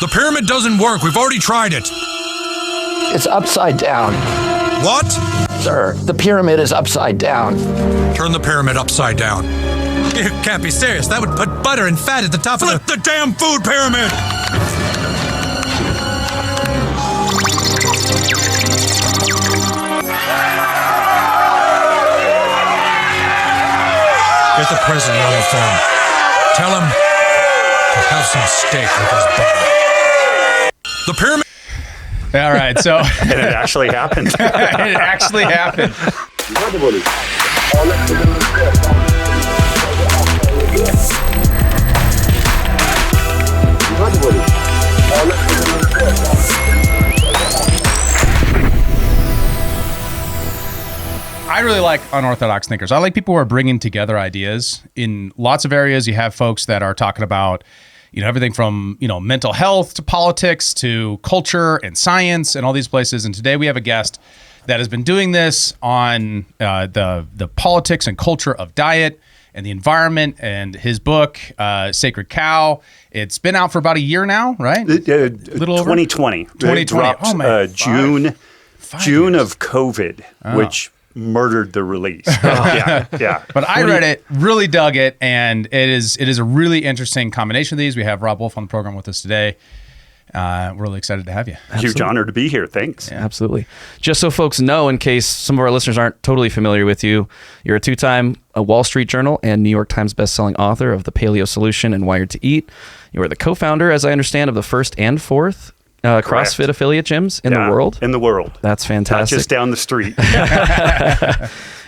The pyramid doesn't work. We've already tried it. It's upside down. What? Sir, the pyramid is upside down. Turn the pyramid upside down. You can't be serious. That would put butter and fat at the top of the damn food pyramid! Get the president on the phone. Tell him to have some steak with his butter. The pyramid... All right, so... And it actually happened. It actually happened. I really like unorthodox thinkers. I like people who are bringing together ideas. In lots of areas, you have folks that are talking about, everything from, mental health to politics to culture and science and all these places. And today we have a guest that has been doing this on the politics and culture of diet and the environment, and his book, Sacred Cow. It's been out for about a year now, right? Little over 2020. 2020. It dropped June of COVID, which murdered the release. Yeah. But I read it, really dug it, and it is a really interesting combination of these. We have Robb Wolf on the program with us today. We're really excited to have you. Huge honor to be here. Thanks. Yeah, absolutely. Just so folks know, in case some of our listeners aren't totally familiar with you, you're a two-time Wall Street Journal and New York Times bestselling author of The Paleo Solution and Wired to Eat. You are the co-founder, as I understand, of the first and fourth CrossFit affiliate gyms in the world. In the world. That's fantastic. Not just down the street.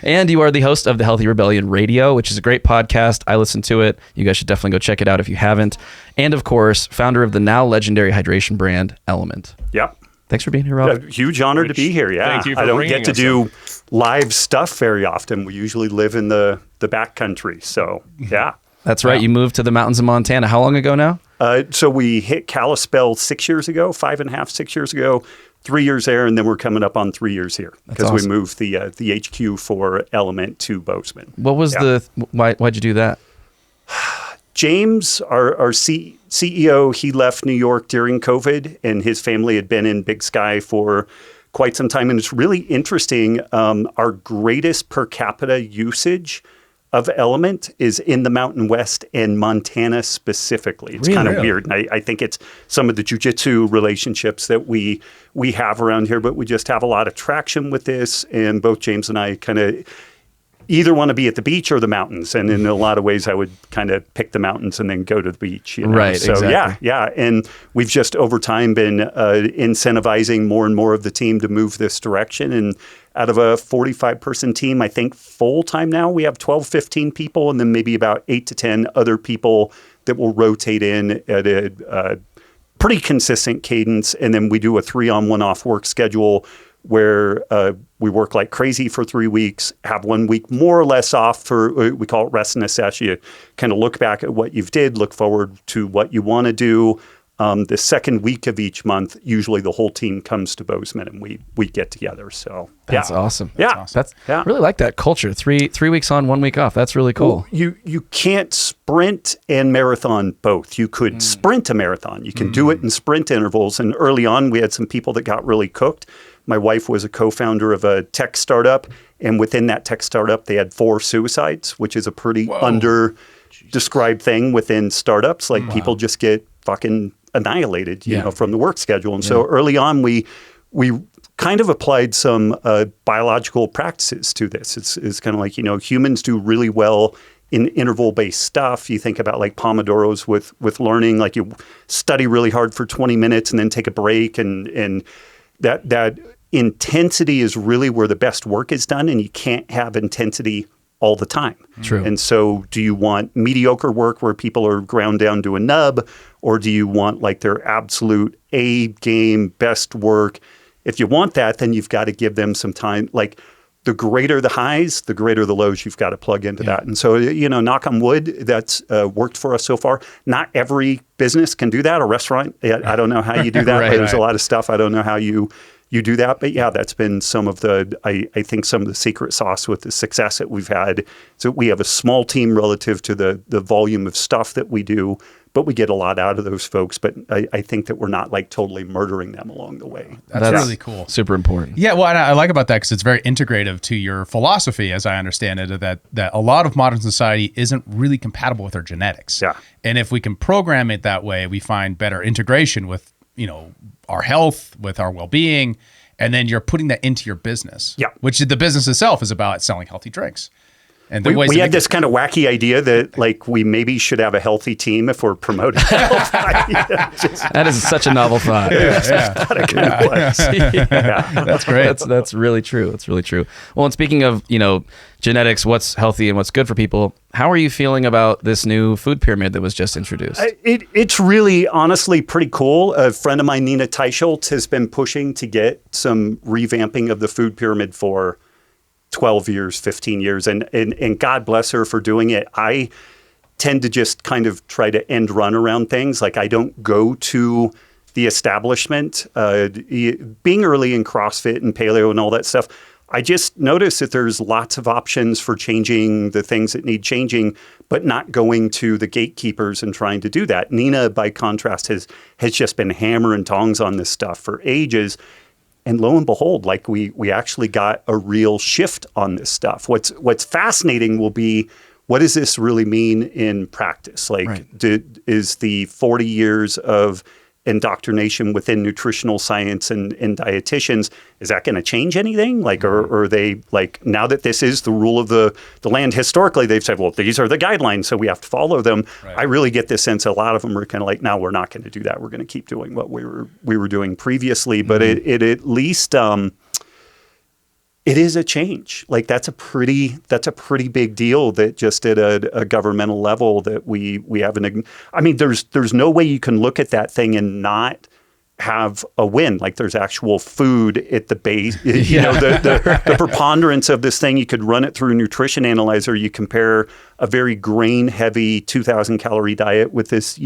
And you are the host of the Healthy Rebellion Radio, which is a great podcast. I listen to it. You guys should definitely go check it out if you haven't. And of course, founder of the now legendary hydration brand, Element. Yep. Thanks for being here, Rob. Huge honor to be here. Yeah. Thank you for I don't bringing get to us do live stuff very often. We usually live in the back country. So, yeah. That's right. You moved to the mountains of Montana. How long ago now? So we hit Kalispell 6 years ago, 5.5, 6 years ago, 3 years there, and then we're coming up on 3 years here because awesome. we moved the HQ for Element to Bozeman. What was why'd you do that? James, our CEO, he left New York during COVID, and his family had been in Big Sky for quite some time. And it's really interesting. Our greatest per capita usage of Element is in the Mountain West and Montana specifically. It's kind of weird. And I think it's some of the jiu-jitsu relationships that we have around here, but we just have a lot of traction with this. And both James and I kind of either want to be at the beach or the mountains. And in a lot of ways, I would kind of pick the mountains and then go to the beach. Right, so exactly. Yeah. And we've just over time been incentivizing more and more of the team to move this direction. And out of a 45-person team, I think full-time now, we have 12, 15 people, and then maybe about 8 to 10 other people that will rotate in at a pretty consistent cadence. And then we do a 3-on, 1-off work schedule where we work like crazy for 3 weeks, have 1 week more or less off for, we call it rest and assess. You kind of look back at what you've did, look forward to what you want to do. The second week of each month, usually the whole team comes to Bozeman and we get together. So that's awesome. I really like that culture. Three weeks on, 1 week off. That's really cool. Well, you can't sprint and marathon both. You could sprint a marathon. You can do it in sprint intervals. And early on, we had some people that got really cooked. My wife was a co-founder of a tech startup, and within that tech startup, they had 4 suicides, which is a pretty under-described thing within startups. Like people just get fucking annihilated, you know, from the work schedule. And so early on, we kind of applied some biological practices to this. It's kind of like, humans do really well in interval-based stuff. You think about like Pomodoros with learning, like you study really hard for 20 minutes and then take a break, and that intensity is really where the best work is done, and you can't have intensity all the time. True. And so do you want mediocre work where people are ground down to a nub, or do you want like their absolute A game, best work? If you want that, then you've got to give them some time. Like the greater the highs, the greater the lows you've got to plug into that. And so, knock on wood, that's worked for us so far. Not every business can do that. A restaurant, I don't know how you do that, but there's a lot of stuff. I don't know how you you do that. But yeah, that's been some of the, I think some of the secret sauce with the success that we've had. So we have a small team relative to the volume of stuff that we do, but we get a lot out of those folks. But I think that we're not like totally murdering them along the way. That's really cool. Super important. Yeah, well, and I like about that because it's very integrative to your philosophy, as I understand it, that a lot of modern society isn't really compatible with our genetics. Yeah. And if we can program it that way, we find better integration with, our health, with our well-being, and then you're putting that into your business. Yeah. Which the business itself is about selling healthy drinks. And we had this kind of wacky idea that like we maybe should have a healthy team if we're promoting health. That is such a novel thought. That's great. That's really true. That's really true. Well, and speaking of, genetics, what's healthy and what's good for people, how are you feeling about this new food pyramid that was just introduced? It's really, honestly, pretty cool. A friend of mine, Nina Teicholz, has been pushing to get some revamping of the food pyramid for 12 years, 15 years, and God bless her for doing it. I tend to just kind of try to end run around things. Like I don't go to the establishment. Being early in CrossFit and paleo and all that stuff, I just noticed that there's lots of options for changing the things that need changing, but not going to the gatekeepers and trying to do that. Nina, by contrast, has just been hammer and tongs on this stuff for ages. And lo and behold, like we actually got a real shift on this stuff. What's fascinating will be, what does this really mean in practice? Like, right. Is the 40 years of indoctrination within nutritional science and dietitians, is that going to change anything? Like, or are they like, now that this is the rule of the land, historically they've said, well, these are the guidelines, so we have to follow them. Right. I really get this sense a lot of them are kind of like, no, we're not going to do that. We're going to keep doing what we were doing previously. But it at least it is a change. Like that's a pretty big deal that just at a governmental level that we haven't. I mean, there's no way you can look at that thing and not have a win. Like there's actual food at the base. The preponderance of this thing, you could run it through a nutrition analyzer. You compare a very grain heavy 2,000 calorie diet with this,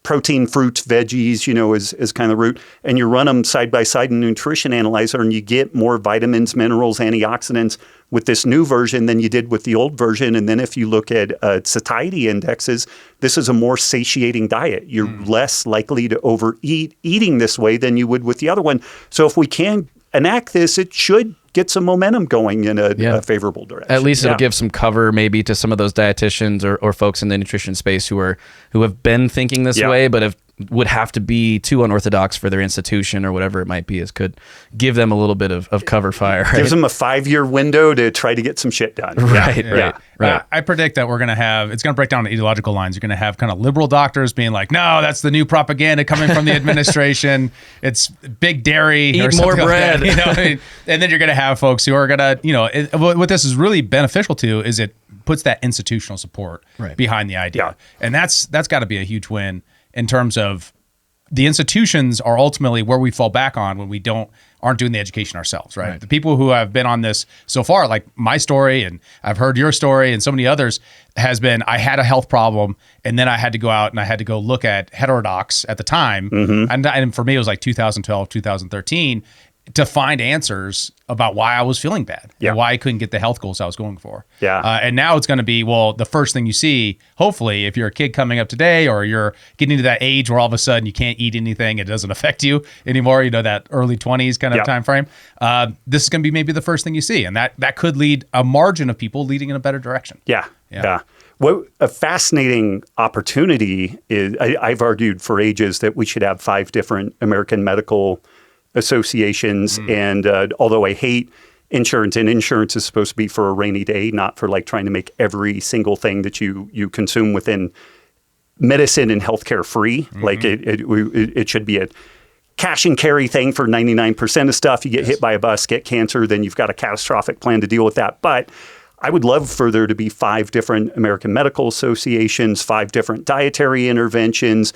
protein, fruits, veggies, is kind of the root. And you run them side by side in a nutrition analyzer and you get more vitamins, minerals, antioxidants with this new version than you did with the old version. And then if you look at satiety indexes, this is a more satiating diet. You're less likely to overeat eating this way than you would with the other one. So if we can enact this, it should get some momentum going in a favorable direction. At least it'll give some cover maybe to some of those dietitians or folks in the nutrition space who have been thinking this way, but would have to be too unorthodox for their institution or whatever it might be. It could give them a little bit of cover fire. Right? Gives them a 5-year window to try to get some shit done. Right. I predict that it's going to break down on ideological lines. You're going to have kind of liberal doctors being like, no, that's the new propaganda coming from the administration. It's big dairy. Eat more bread. Like that, And then you're going to have folks who are going to, what this is really beneficial to is it puts that institutional support behind the idea. Yeah. And that's got to be a huge win in terms of the institutions are ultimately where we fall back on when we aren't doing the education ourselves, right? The people who have been on this so far, like my story, and I've heard your story, and so many others, has been I had a health problem, and then I had to go out and I had to go look at heterodox at the time, and for me it was like 2012, 2013, to find answers about why I was feeling bad and why I couldn't get the health goals I was going for. And now it's going to be, well, the first thing you see, hopefully, if you're a kid coming up today or you're getting to that age where all of a sudden you can't eat anything, it doesn't affect you anymore, that early 20s kind of time frame, this is going to be maybe the first thing you see. And that could lead a margin of people leading in a better direction. Yeah. What a fascinating opportunity is, I've argued for ages that we should have 5 different American medical associations. And although I hate insurance, and insurance is supposed to be for a rainy day, not for like trying to make every single thing that you consume within medicine and healthcare free. Like it should be a cash and carry thing for 99% of stuff. You get hit by a bus, get cancer, then you've got a catastrophic plan to deal with that. But I would love for there to be 5 different American medical associations, 5 different dietary interventions,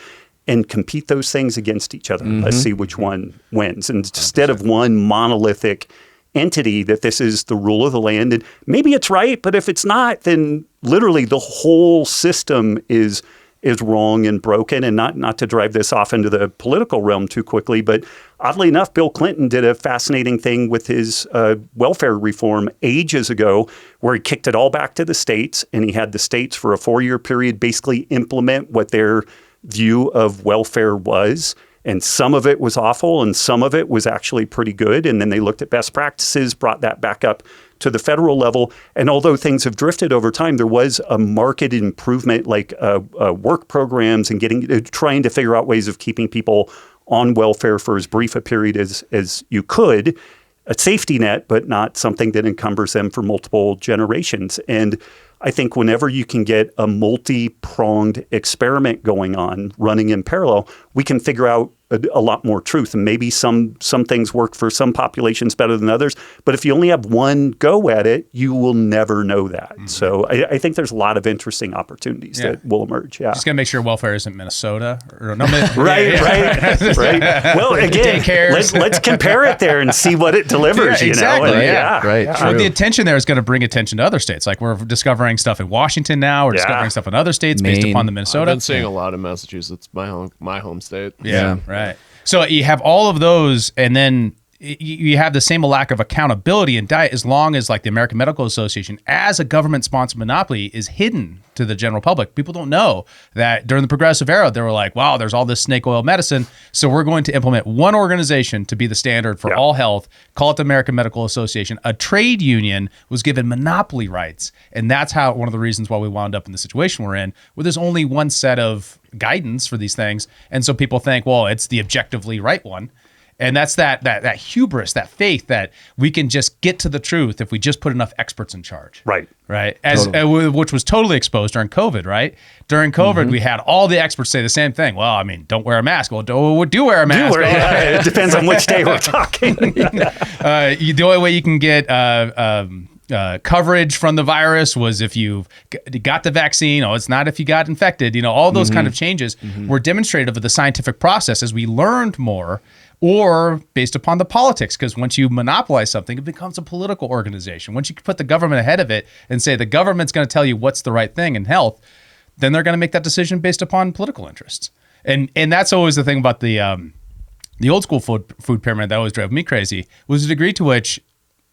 and compete those things against each other. Let's see which one wins. And instead of one monolithic entity, that this is the rule of the land. And maybe it's right, but if it's not, then literally the whole system is is wrong and broken. And not to drive this off into the political realm too quickly, but oddly enough, Bill Clinton did a fascinating thing with his welfare reform ages ago, where he kicked it all back to the states, and he had the states for a 4-year period basically implement what their view of welfare was. And some of it was awful and some of it was actually pretty good. And then they looked at best practices, brought that back up to the federal level. And although things have drifted over time, there was a marked improvement, like work programs and trying to figure out ways of keeping people on welfare for as brief a period as you could. A safety net, but not something that encumbers them for multiple generations. And I think whenever you can get a multi-pronged experiment going on, running in parallel, we can figure out a lot more truth. And maybe some things work for some populations better than others. But if you only have one go at it, you will never know that. Mm-hmm. So I think there's a lot of interesting opportunities that will emerge. Yeah. Just got to make sure welfare isn't Minnesota. Or no, right. Well, again, let's compare it there and see what it delivers. Exactly. You know? Right. Well, the attention there is going to bring attention to other states. Like we're discovering stuff in Washington now. We're discovering stuff in other states based upon the Minnesota. I've been seeing a lot in Massachusetts, my home state. Yeah. Right. So you have all of those, and then you have the same lack of accountability in diet, as long as like the American Medical Association, as a government-sponsored monopoly, is hidden to the general public. People don't know that during the progressive era, they were like, wow, there's all this snake oil medicine, so we're going to implement one organization to be the standard for all health, call it the American Medical Association. A trade union was given monopoly rights, and that's how one of the reasons why we wound up in the situation we're in, where there's only one set of guidance for these things, and so people think, well, it's the objectively right one. And that's that hubris, that faith that we can just get to the truth if we just put enough experts in charge. Right. Which was totally exposed during COVID, right? During COVID, we had all the experts say the same thing. Well, I mean, don't wear a mask. Well, do wear a mask. It depends on which day we're talking. The only way you can get coverage from the virus was if you got the vaccine. It's not if you got infected. All those kind of changes were demonstrative of the scientific process as we learned more, or based upon the politics, because once you monopolize something, it becomes a political organization. Once you put the government ahead of it and say the government's going to tell you what's the right thing in health, then they're going to make that decision based upon political interests. And that's always the thing about the old school food pyramid that always drove me crazy, was the degree to which,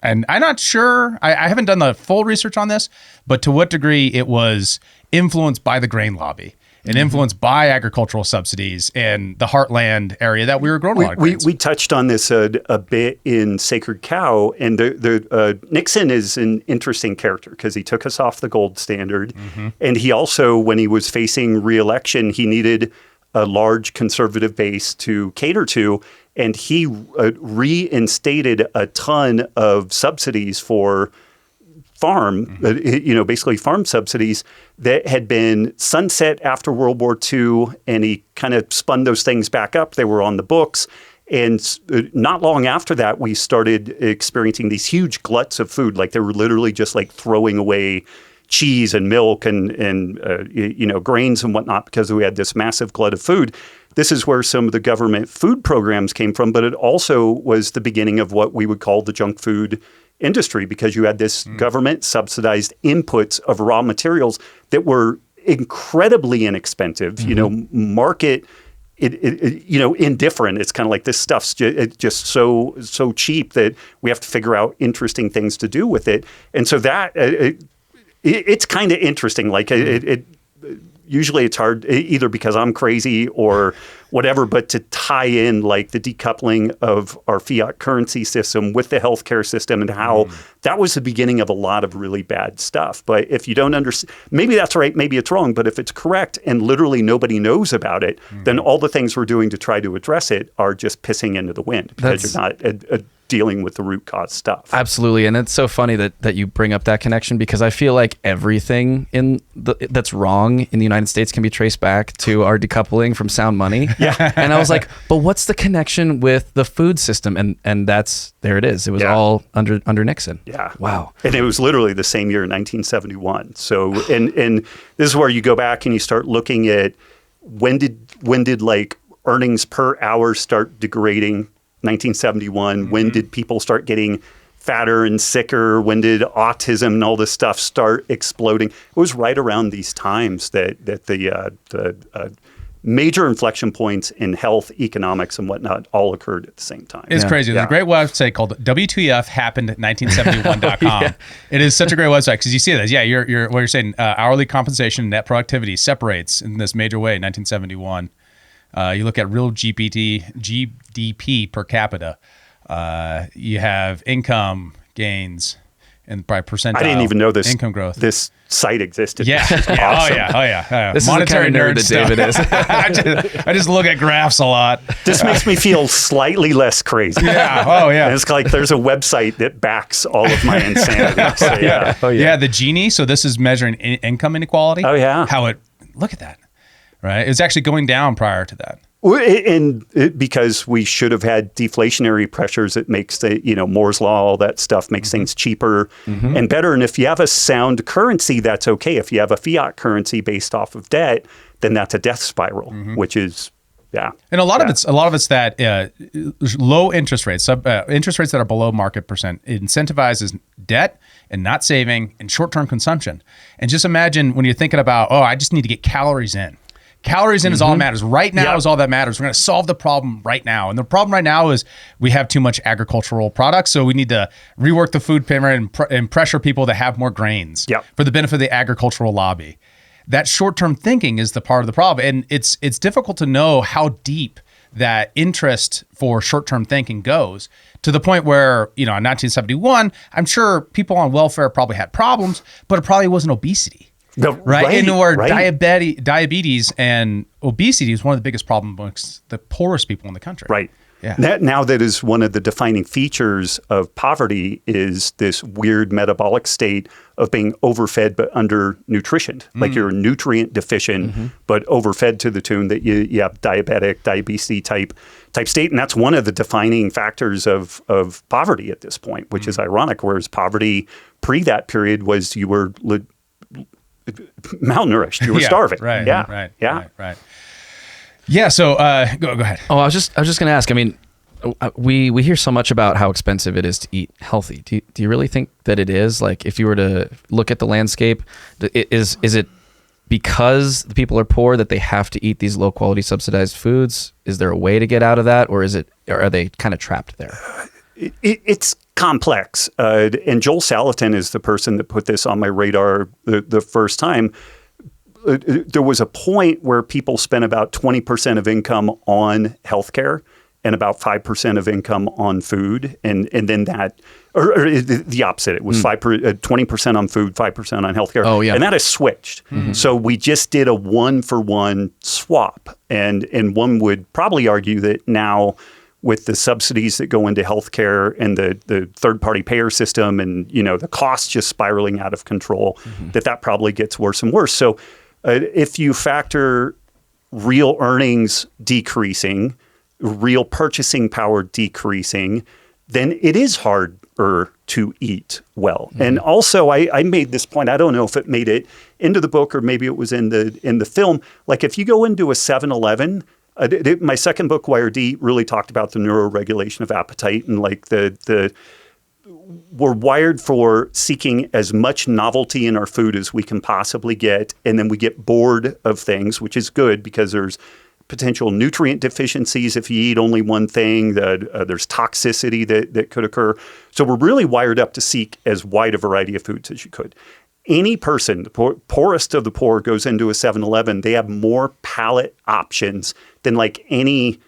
and I'm not sure, I haven't done the full research on this, but to what degree it was influenced by the grain lobby and influenced by agricultural subsidies and the heartland area that we were growing a lot of grains. We touched on this a bit in Sacred Cow, and Nixon is an interesting character because he took us off the gold standard. And he also, when he was facing re-election, he needed a large conservative base to cater to, and he reinstated a ton of subsidies for basically farm subsidies that had been sunset after World War II, and he kind of spun those things back up. They were on the books. And not long after that, we started experiencing these huge gluts of food. Like they were literally just like throwing away cheese and milk and grains and whatnot because we had this massive glut of food. This is where some of the government food programs came from, but it also was the beginning of what we would call the junk food industry, because you had this government subsidized inputs of raw materials that were incredibly inexpensive, market indifferent. It's kind of like this stuff's just so cheap that we have to figure out interesting things to do with it. And so that it's kind of interesting. Like usually it's hard either because I'm crazy or whatever, but to tie in like the decoupling of our fiat currency system with the healthcare system and how that was the beginning of a lot of really bad stuff. But if you don't understand, maybe that's right, maybe it's wrong, but if it's correct and literally nobody knows about it, then all the things we're doing to try to address it are just pissing into the wind because you're not dealing with the root cause stuff. Absolutely. And it's so funny that you bring up that connection, because I feel like everything that's wrong in the United States can be traced back to our decoupling from sound money. Yeah. And I was like, but what's the connection with the food system? And there it is. It was all under Nixon. Yeah. Wow. And it was literally the same year in 1971. So, and this is where you go back and you start looking at when did like earnings per hour start degrading? 1971. When did people start getting fatter and sicker? When did autism and all this stuff start exploding? It was right around these times that the major inflection points in health, economics, and whatnot all occurred at the same time. It's crazy. There's a great website called WTFhappened1971.com. It is such a great website because you see this. Yeah, you're what you're saying. Hourly compensation, net productivity separates in this major way. 1971. You look at real GDP per capita. You have income gains and by percentile. I didn't even know this income growth. This site existed. Yeah. Awesome. Oh yeah. This Monetary is the kind of nerd stuff. that David is. I just look at graphs a lot. This makes me feel slightly less crazy. Yeah. Oh yeah. And it's like there's a website that backs all of my insanity. So, yeah. Yeah, the Gini. So this is measuring income inequality. Oh, yeah. Look at that, right? It's actually going down prior to that. Because we should have had deflationary pressures, it makes Moore's law, all that stuff makes things cheaper and better. And if you have a sound currency, that's okay. If you have a fiat currency based off of debt, then that's a death spiral, which is. Yeah, and a lot of it's that low interest rates, interest rates that are below market percent. It incentivizes debt and not saving and short-term consumption. And just imagine when you're thinking about, I just need to get calories in. Calories in is all that matters. Right now is all that matters. We're going to solve the problem right now. And the problem right now is we have too much agricultural products. So we need to rework the food pyramid and pressure people to have more grains for the benefit of the agricultural lobby. That short-term thinking is the part of the problem. And it's difficult to know how deep that interest for short-term thinking goes to the point where, in 1971, I'm sure people on welfare probably had problems, but it probably wasn't obesity. Diabetes and obesity is one of the biggest problems amongst the poorest people in the country. Right. Yeah. That is one of the defining features of poverty is this weird metabolic state of being overfed but undernutritioned. Like you're nutrient deficient but overfed to the tune that you have diabetes type state. And that's one of the defining factors of poverty at this point, which is ironic. Whereas poverty pre that period was you were malnourished. You were starving. Right. Yeah. Yeah. So go ahead. Oh, I was just going to ask. I mean, we hear so much about how expensive it is to eat healthy. Do you really think that it is? Like, if you were to look at the landscape, is it because the people are poor that they have to eat these low quality subsidized foods? Is there a way to get out of that, or are they kind of trapped there? It's complex. And Joel Salatin is the person that put this on my radar the first time. There was a point where people spent about 20% of income on healthcare and about 5% of income on food. And then that, or the opposite, it was 20% on food, 5% on healthcare. Oh, yeah. And that has switched. So we just did a 1-for-1 swap. And one would probably argue that now, with the subsidies that go into healthcare and the third-party payer system and the costs just spiraling out of control, that probably gets worse and worse. So if you factor real earnings decreasing, real purchasing power decreasing, then it is harder to eat well. And also, I made this point. I don't know if it made it into the book or maybe it was in the film. Like if you go into a 7-Eleven. My second book, Wired to Eat, really talked about the neuroregulation of appetite and like we're wired for seeking as much novelty in our food as we can possibly get, and then we get bored of things, which is good because there's potential nutrient deficiencies if you eat only one thing. There's toxicity that could occur. So we're really wired up to seek as wide a variety of foods as you could. Any person, the poorest of the poor, goes into a 7-Eleven, they have more palate options than like any,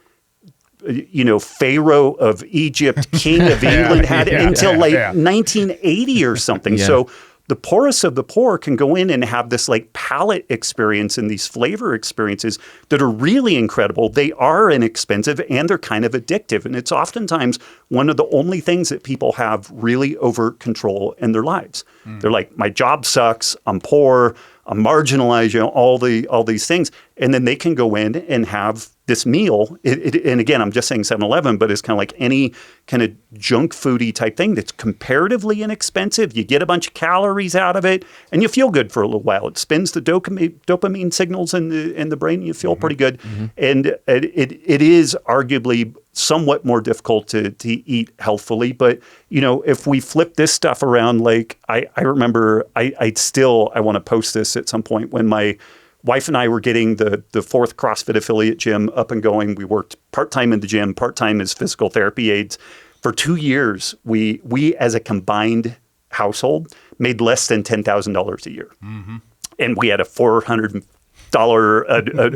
Pharaoh of Egypt, King of England had until 1980 or something. Yeah. So the poorest of the poor can go in and have this like palate experience and these flavor experiences that are really incredible. They are inexpensive and they're kind of addictive. And it's oftentimes one of the only things that people have really over control in their lives. They're like, my job sucks, I'm poor, I'm marginalized, all these things. and then they can go in and have this meal. And again, I'm just saying 7-Eleven, but it's kind of like any kind of junk foody type thing that's comparatively inexpensive. You get a bunch of calories out of it, and you feel good for a little while. It spins the dopamine signals in the brain, and you feel pretty good. And it is arguably somewhat more difficult to eat healthfully. But, if we flip this stuff around, like I remember I want to post this at some point when my wife and I were getting the fourth CrossFit affiliate gym up and going. We worked part-time in the gym, part-time as physical therapy aides. For 2 years, we as a combined household made less than $10,000 a year. And we had a $400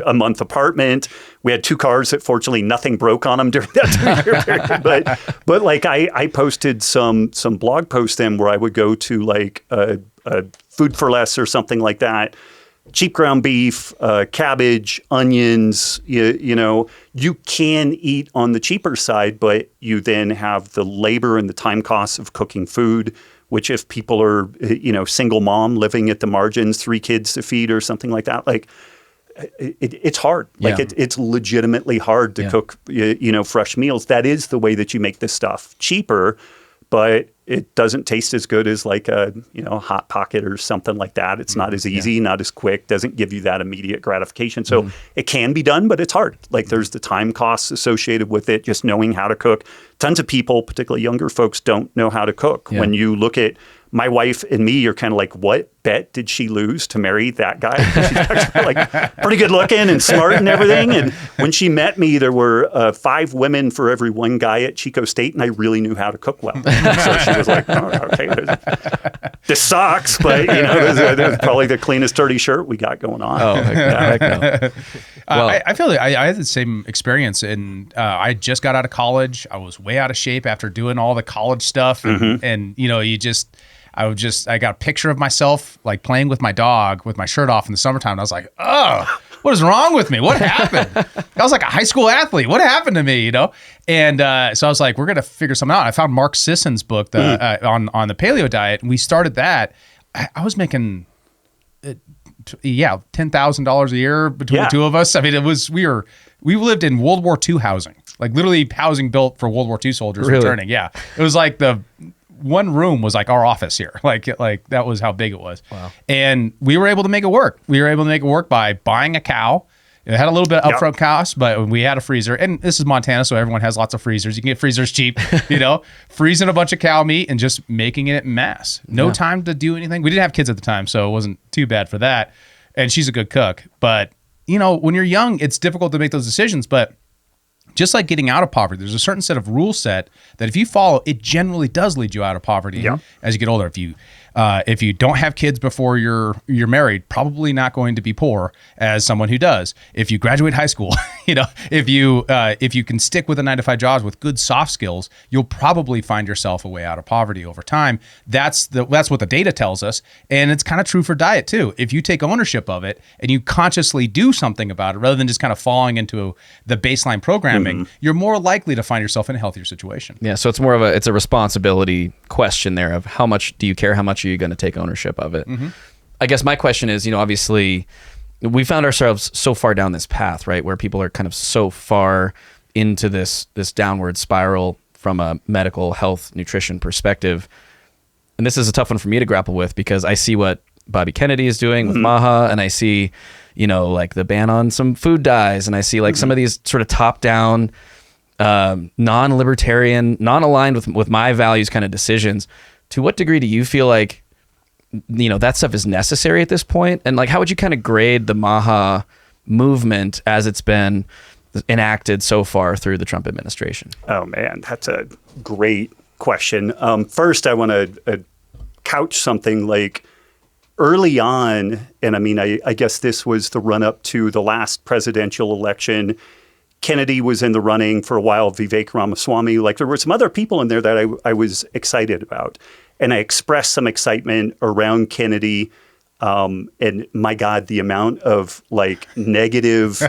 a month apartment. We had 2 cars that fortunately nothing broke on them during that 2-year period. But like I posted some blog posts then where I would go to like a Food for Less or something like that. Cheap ground beef, cabbage, onions, you can eat on the cheaper side, but you then have the labor and the time costs of cooking food, which if people are, single mom living at the margins, 3 kids to feed or something like that, like it's hard. Like it's legitimately hard to cook, fresh meals. That is the way that you make this stuff cheaper, but it doesn't taste as good as like a, Hot Pocket or something like that. It's not as easy, not as quick, doesn't give you that immediate gratification. So it can be done, but it's hard. Like there's the time costs associated with it, just knowing how to cook. Tons of people, particularly younger folks, don't know how to cook. When you look at my wife and me, you're kind of like, what bet did she lose to marry that guy? She's actually like pretty good looking and smart and everything. And when she met me, there were 5 women for every 1 guy at Chico State, and I really knew how to cook well. So she was like, oh, okay, this sucks, but this is probably the cleanest dirty shirt we got going on. Oh, heck no. Well, I feel like I had the same experience, and I just got out of college. I was way out of shape after doing all the college stuff, and I got a picture of myself like playing with my dog with my shirt off in the summertime. And I was like, oh, what is wrong with me? What happened? I was like a high school athlete. What happened to me? And so I was like, we're going to figure something out. I found Mark Sisson's book on the paleo diet, and we started that. I was making $10,000 a year between the 2 of us. I mean, we lived in World War II housing, like literally housing built for World War II soldiers returning. Yeah. It was like the one room was like our office here. Like that was how big it was. Wow. And we were able to make it work. We were able to make it work by buying a cow. It had a little bit of upfront cost, but we had a freezer. And this is Montana, so everyone has lots of freezers. You can get freezers cheap, freezing a bunch of cow meat and just making it en masse. No time to do anything. We didn't have kids at the time, so it wasn't too bad for that. And she's a good cook. But, when you're young, it's difficult to make those decisions. But just like getting out of poverty, there's a certain set of rule set that if you follow, it generally does lead you out of poverty as you get older. If you don't have kids before you're married, probably not going to be poor as someone who does. If you graduate high school, if you can stick with a 9-to-5 job with good soft skills, you'll probably find yourself a way out of poverty over time. That's what the data tells us, and it's kind of true for diet too. If you take ownership of it and you consciously do something about it rather than just kind of falling into the baseline programming, you're more likely to find yourself in a healthier situation. Yeah, so it's more of a responsibility question there of how much do you care, how much are you going to take ownership of it. I guess my question is, obviously we found ourselves so far down this path, right, where people are kind of so far into this downward spiral from a medical health nutrition perspective. And this is a tough one for me to grapple with because I see what Bobby Kennedy is doing with MAHA, and I see, like the ban on some food dyes, and I see like some of these sort of top-down, non-libertarian, non-aligned with my values kind of decisions. To what degree do you feel like, that stuff is necessary at this point? And like, how would you kind of grade the MAHA movement as it's been enacted so far through the Trump administration? Oh man, that's a great question. First, I want to couch something like early on, and I mean, I guess this was the run-up to the last presidential election. Kennedy was in the running for a while, Vivek Ramaswamy. Like there were some other people in there that I was excited about. And I expressed some excitement around Kennedy. And my God, the amount of like negative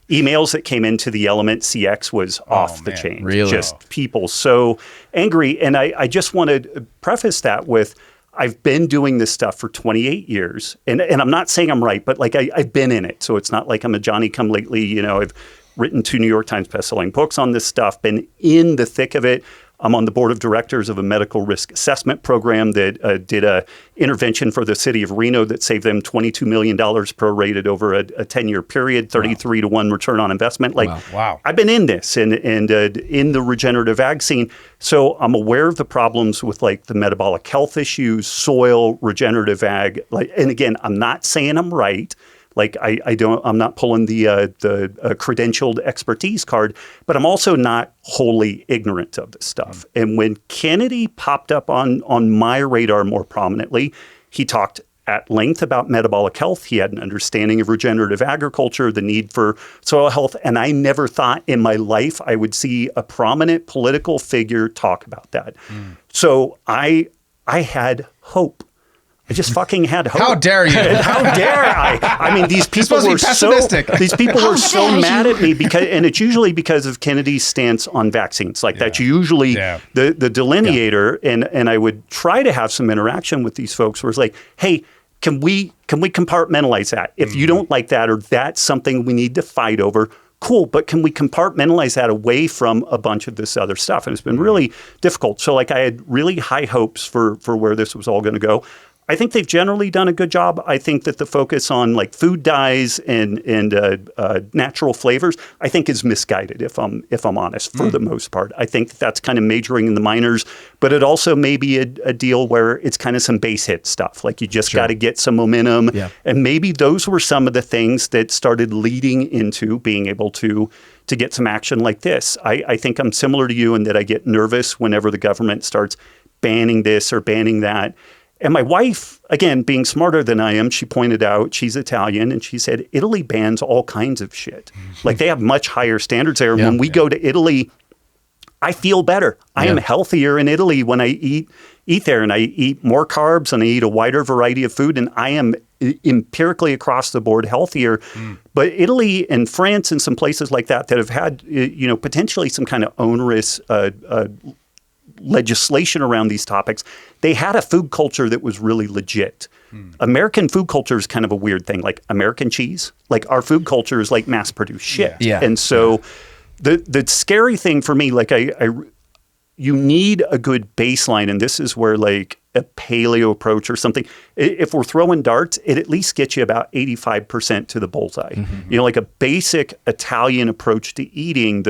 emails that came into the Element CX was off the chain. Really? Just people so angry. And I just want to preface that with, I've been doing this stuff for 28 years, and I'm not saying I'm right, but like I've been in it. So it's not like I'm a Johnny-come-lately, I've written 2 New York Times bestselling books on this stuff, been in the thick of it. I'm on the board of directors of a medical risk assessment program that did a intervention for the city of Reno that saved them $22 million prorated over a 10-year period, 33 to 1 return on investment. Like, Wow. I've been in this and in the regenerative ag scene. So I'm aware of the problems with like the metabolic health issues, soil, regenerative ag. Like, and again, I'm not saying I'm right. Like I'm not pulling the credentialed expertise card, but I'm also not wholly ignorant of this stuff. And when Kennedy popped up on my radar more prominently, he talked at length about metabolic health. He had an understanding of regenerative agriculture, the need for soil health, and I never thought in my life I would see a prominent political figure talk about that. So I had hope. I just fucking had hope. How dare you? How dare I? I mean, these people supposed to were be pessimistic. mad at me and it's usually because of Kennedy's stance on vaccines. Like that's usually the delineator. And I would try to have some interaction with these folks where it's like, hey, can we compartmentalize that? If you don't like that or that's something we need to fight over, cool, but can we compartmentalize that away from a bunch of this other stuff? And it's been really difficult. So like I had really high hopes for where this was all going to go. I think they've generally done a good job. I think that the focus on like food dyes and natural flavors, I think is misguided if I'm honest for the most part. I think that's kind of majoring in the minors, but it also may be a deal where it's kind of some base hit stuff. Like you just got to get some momentum. Yeah. And maybe those were some of the things that started leading into being able to get some action like this. I think I'm similar to you in that I get nervous whenever the government starts banning this or banning that. And my wife, again, being smarter than I am, she pointed out, she's Italian, and she said, Italy bans all kinds of shit. Like they have much higher standards there. When we go to Italy, I feel better. I am healthier in Italy when I eat there, and I eat more carbs and I eat a wider variety of food, and I am empirically across the board healthier. But Italy and France and some places like that have had, potentially some kind of onerous legislation around these topics, they had a food culture that was really legit. American food culture is kind of a weird thing, like American cheese. Like our food culture is like mass-produced shit. Yeah. And so the scary thing for me, like you need a good baseline, and this is where like a paleo approach or something, if we're throwing darts, it at least gets you about 85% to the bullseye. Like a basic Italian approach to eating,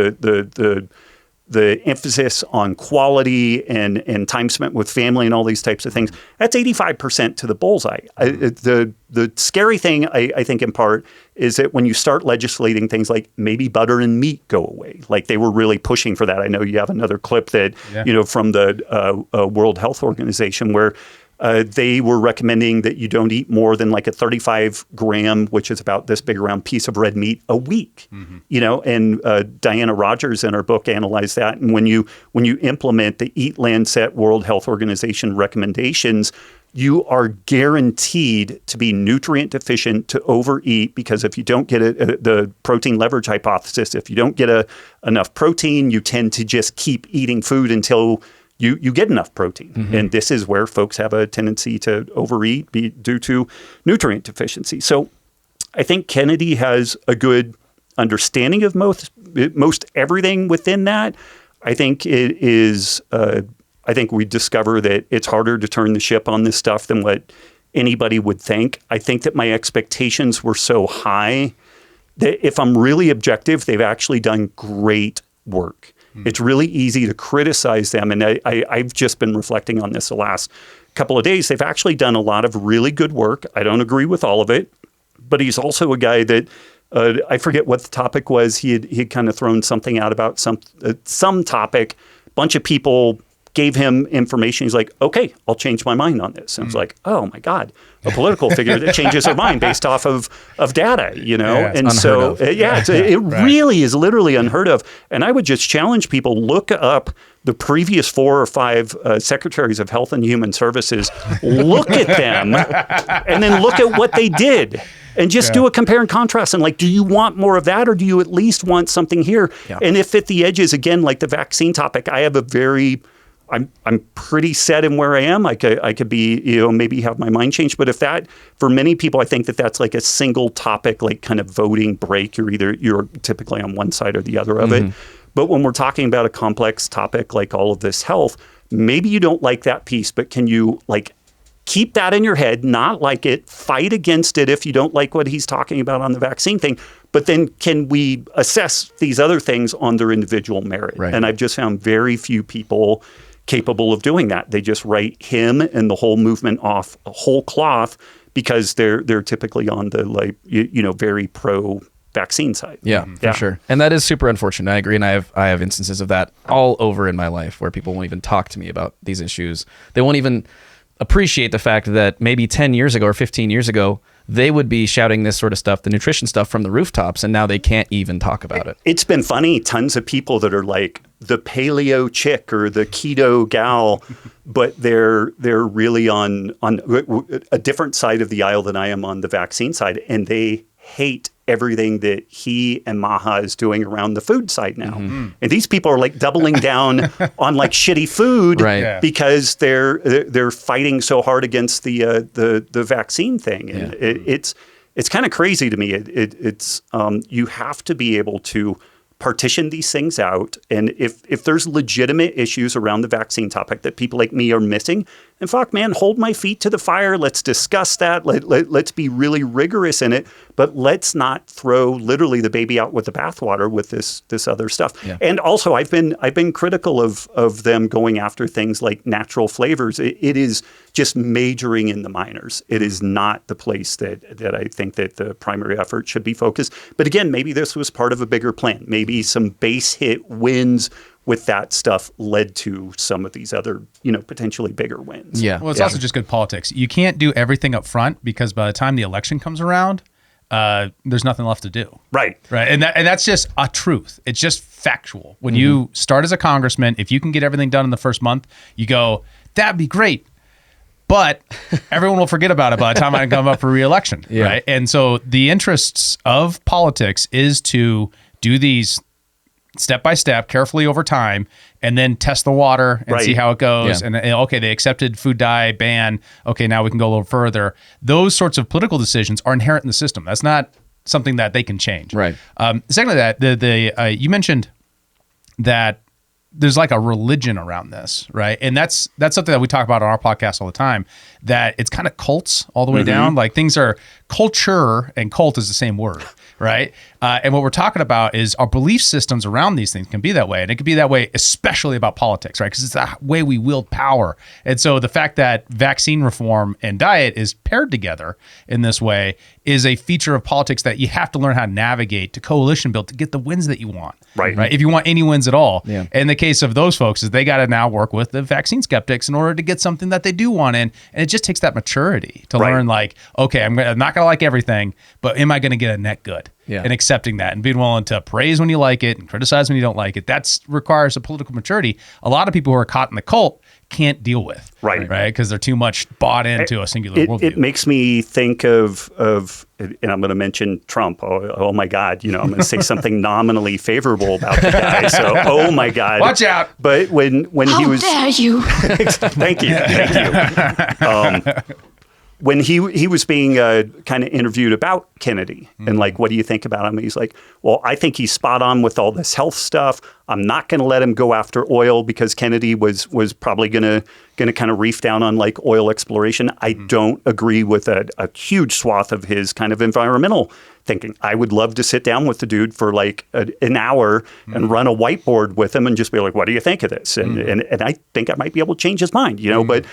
the emphasis on quality and time spent with family and all these types of things, that's 85% to the bullseye. The scary thing, I think in part, is that when you start legislating things like maybe butter and meat go away, like they were really pushing for that. I know you have another clip that, from the World Health Organization where they were recommending that you don't eat more than like a 35 gram, which is about this big around piece of red meat a week, and Diana Rogers in her book analyzed that. And when you implement the Eat, Land, Set World Health Organization recommendations, you are guaranteed to be nutrient deficient, to overeat, because if you don't get the protein leverage hypothesis, if you don't get enough protein, you tend to just keep eating food until you get enough protein. And this is where folks have a tendency to overeat due to nutrient deficiency. So I think Kennedy has a good understanding of most everything within that. I think it is, I think we discover that it's harder to turn the ship on this stuff than what anybody would think. I think that my expectations were so high that if I'm really objective, they've actually done great work. It's really easy to criticize them. And I've just been reflecting on this the last couple of days. They've actually done a lot of really good work. I don't agree with all of it, but he's also a guy that I forget what the topic was. He had kind of thrown something out about some topic. A bunch of people gave him information. He's like, okay, I'll change my mind on this. And I was like, oh my God, a political figure that changes their mind based off of data, and so, it really is literally unheard of. And I would just challenge people, look up the previous 4 or 5 secretaries of Health and Human Services, look at them, and then look at what they did. And just do a compare and contrast. And like, do you want more of that, or do you at least want something here? Yeah. And if at the edges, again, like the vaccine topic, I have a very I'm pretty set in where I am. I could be, maybe have my mind changed. But if that, for many people, I think that's like a single topic, like kind of voting break. You're typically on one side or the other of it. But when we're talking about a complex topic like all of this health, maybe you don't like that piece, but can you like keep that in your head, not like it, fight against it if you don't like what he's talking about on the vaccine thing. But then can we assess these other things on their individual merit? Right. And I've just found very few people capable of doing that. They just write him and the whole movement off whole cloth because they're typically on the very pro vaccine side. Yeah, for sure. And that is super unfortunate. I agree. And I have instances of that all over in my life where people won't even talk to me about these issues. They won't even appreciate the fact that maybe 10 years ago or 15 years ago, they would be shouting this sort of stuff, the nutrition stuff, from the rooftops, and now they can't even talk about it. It's been funny. Tons of people that are like the paleo chick or the keto gal, but they're really on a different side of the aisle than I am on the vaccine side, and they hate everything that he and MAHA is doing around the food side now. And these people are like doubling down on like shitty food because they're fighting so hard against the vaccine thing. And it's kind of crazy to me. It's you have to be able to partition these things out. And if there's legitimate issues around the vaccine topic that people like me are missing, and fuck, man, hold my feet to the fire. Let's discuss that. Let's be really rigorous in it. But let's not throw literally the baby out with the bathwater with this other stuff. Yeah. And also, I've been critical of them going after things like natural flavors. It is just majoring in the minors. It is not the place that I think that the primary effort should be focused. But again, maybe this was part of a bigger plan. Maybe some base hit wins with that stuff led to some of these other, potentially bigger wins. Yeah. Well, it's also just good politics. You can't do everything up front because by the time the election comes around, there's nothing left to do. Right. Right. And that's just a truth. It's just factual. When you start as a congressman, if you can get everything done in the first month, you go, that'd be great. But everyone will forget about it by the time I come up for re-election. Right. And so the interests of politics is to do these step by step, carefully over time, and then test the water and see how it goes. Yeah. And okay, they accepted food dye ban. Okay, now we can go a little further. Those sorts of political decisions are inherent in the system. That's not something that they can change. Right. Secondly, that you mentioned that there's like a religion around this, right? And that's something that we talk about on our podcast all the time, that it's kind of cults all the way down. Like things are culture, and cult is the same word, right? And what we're talking about is our belief systems around these things can be that way. And it can be that way, especially about politics, right? Because it's the way we wield power. And so the fact that vaccine reform and diet is paired together in this way is a feature of politics that you have to learn how to navigate, to coalition build, to get the wins that you want. Right. If you want any wins at all. Yeah. In the case of those folks, is they got to now work with the vaccine skeptics in order to get something that they do want in. And it just takes that maturity to learn, like, okay, I'm not going to like everything, but am I going to get a net good? Yeah. And accepting that and being willing to praise when you like it and criticize when you don't like it. That requires a political maturity a lot lot of people who are caught in the cult can't deal with. Right. Because they're too much bought into a singular worldview. It makes me think of, and I'm going to mention Trump. Oh my God, I'm going to say something nominally favorable about the guy. So, oh my God. Watch out. But when he was... How dare you? Thank you. When he was being kind of interviewed about Kennedy and like, what do you think about him? He's like, well, I think he's spot on with all this health stuff. I'm not going to let him go after oil because Kennedy was probably going to kind of reef down on like oil exploration. I don't agree with a huge swath of his kind of environmental thinking. I would love to sit down with the dude for like an hour and run a whiteboard with him and just be like, what do you think of this? And I think I might be able to change his mind, but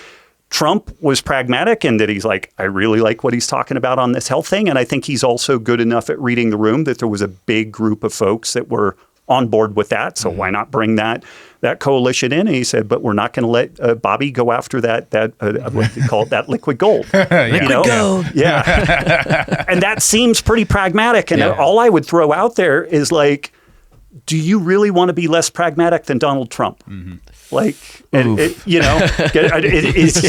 Trump was pragmatic in that he's like, I really like what he's talking about on this health thing. And I think he's also good enough at reading the room that there was a big group of folks that were on board with that. So why not bring that coalition in? And he said, but we're not going to let Bobby go after that what do you call it, that liquid gold. Liquid gold. Yeah. And that seems pretty pragmatic. And all I would throw out there is like, do you really want to be less pragmatic than Donald Trump? Like, is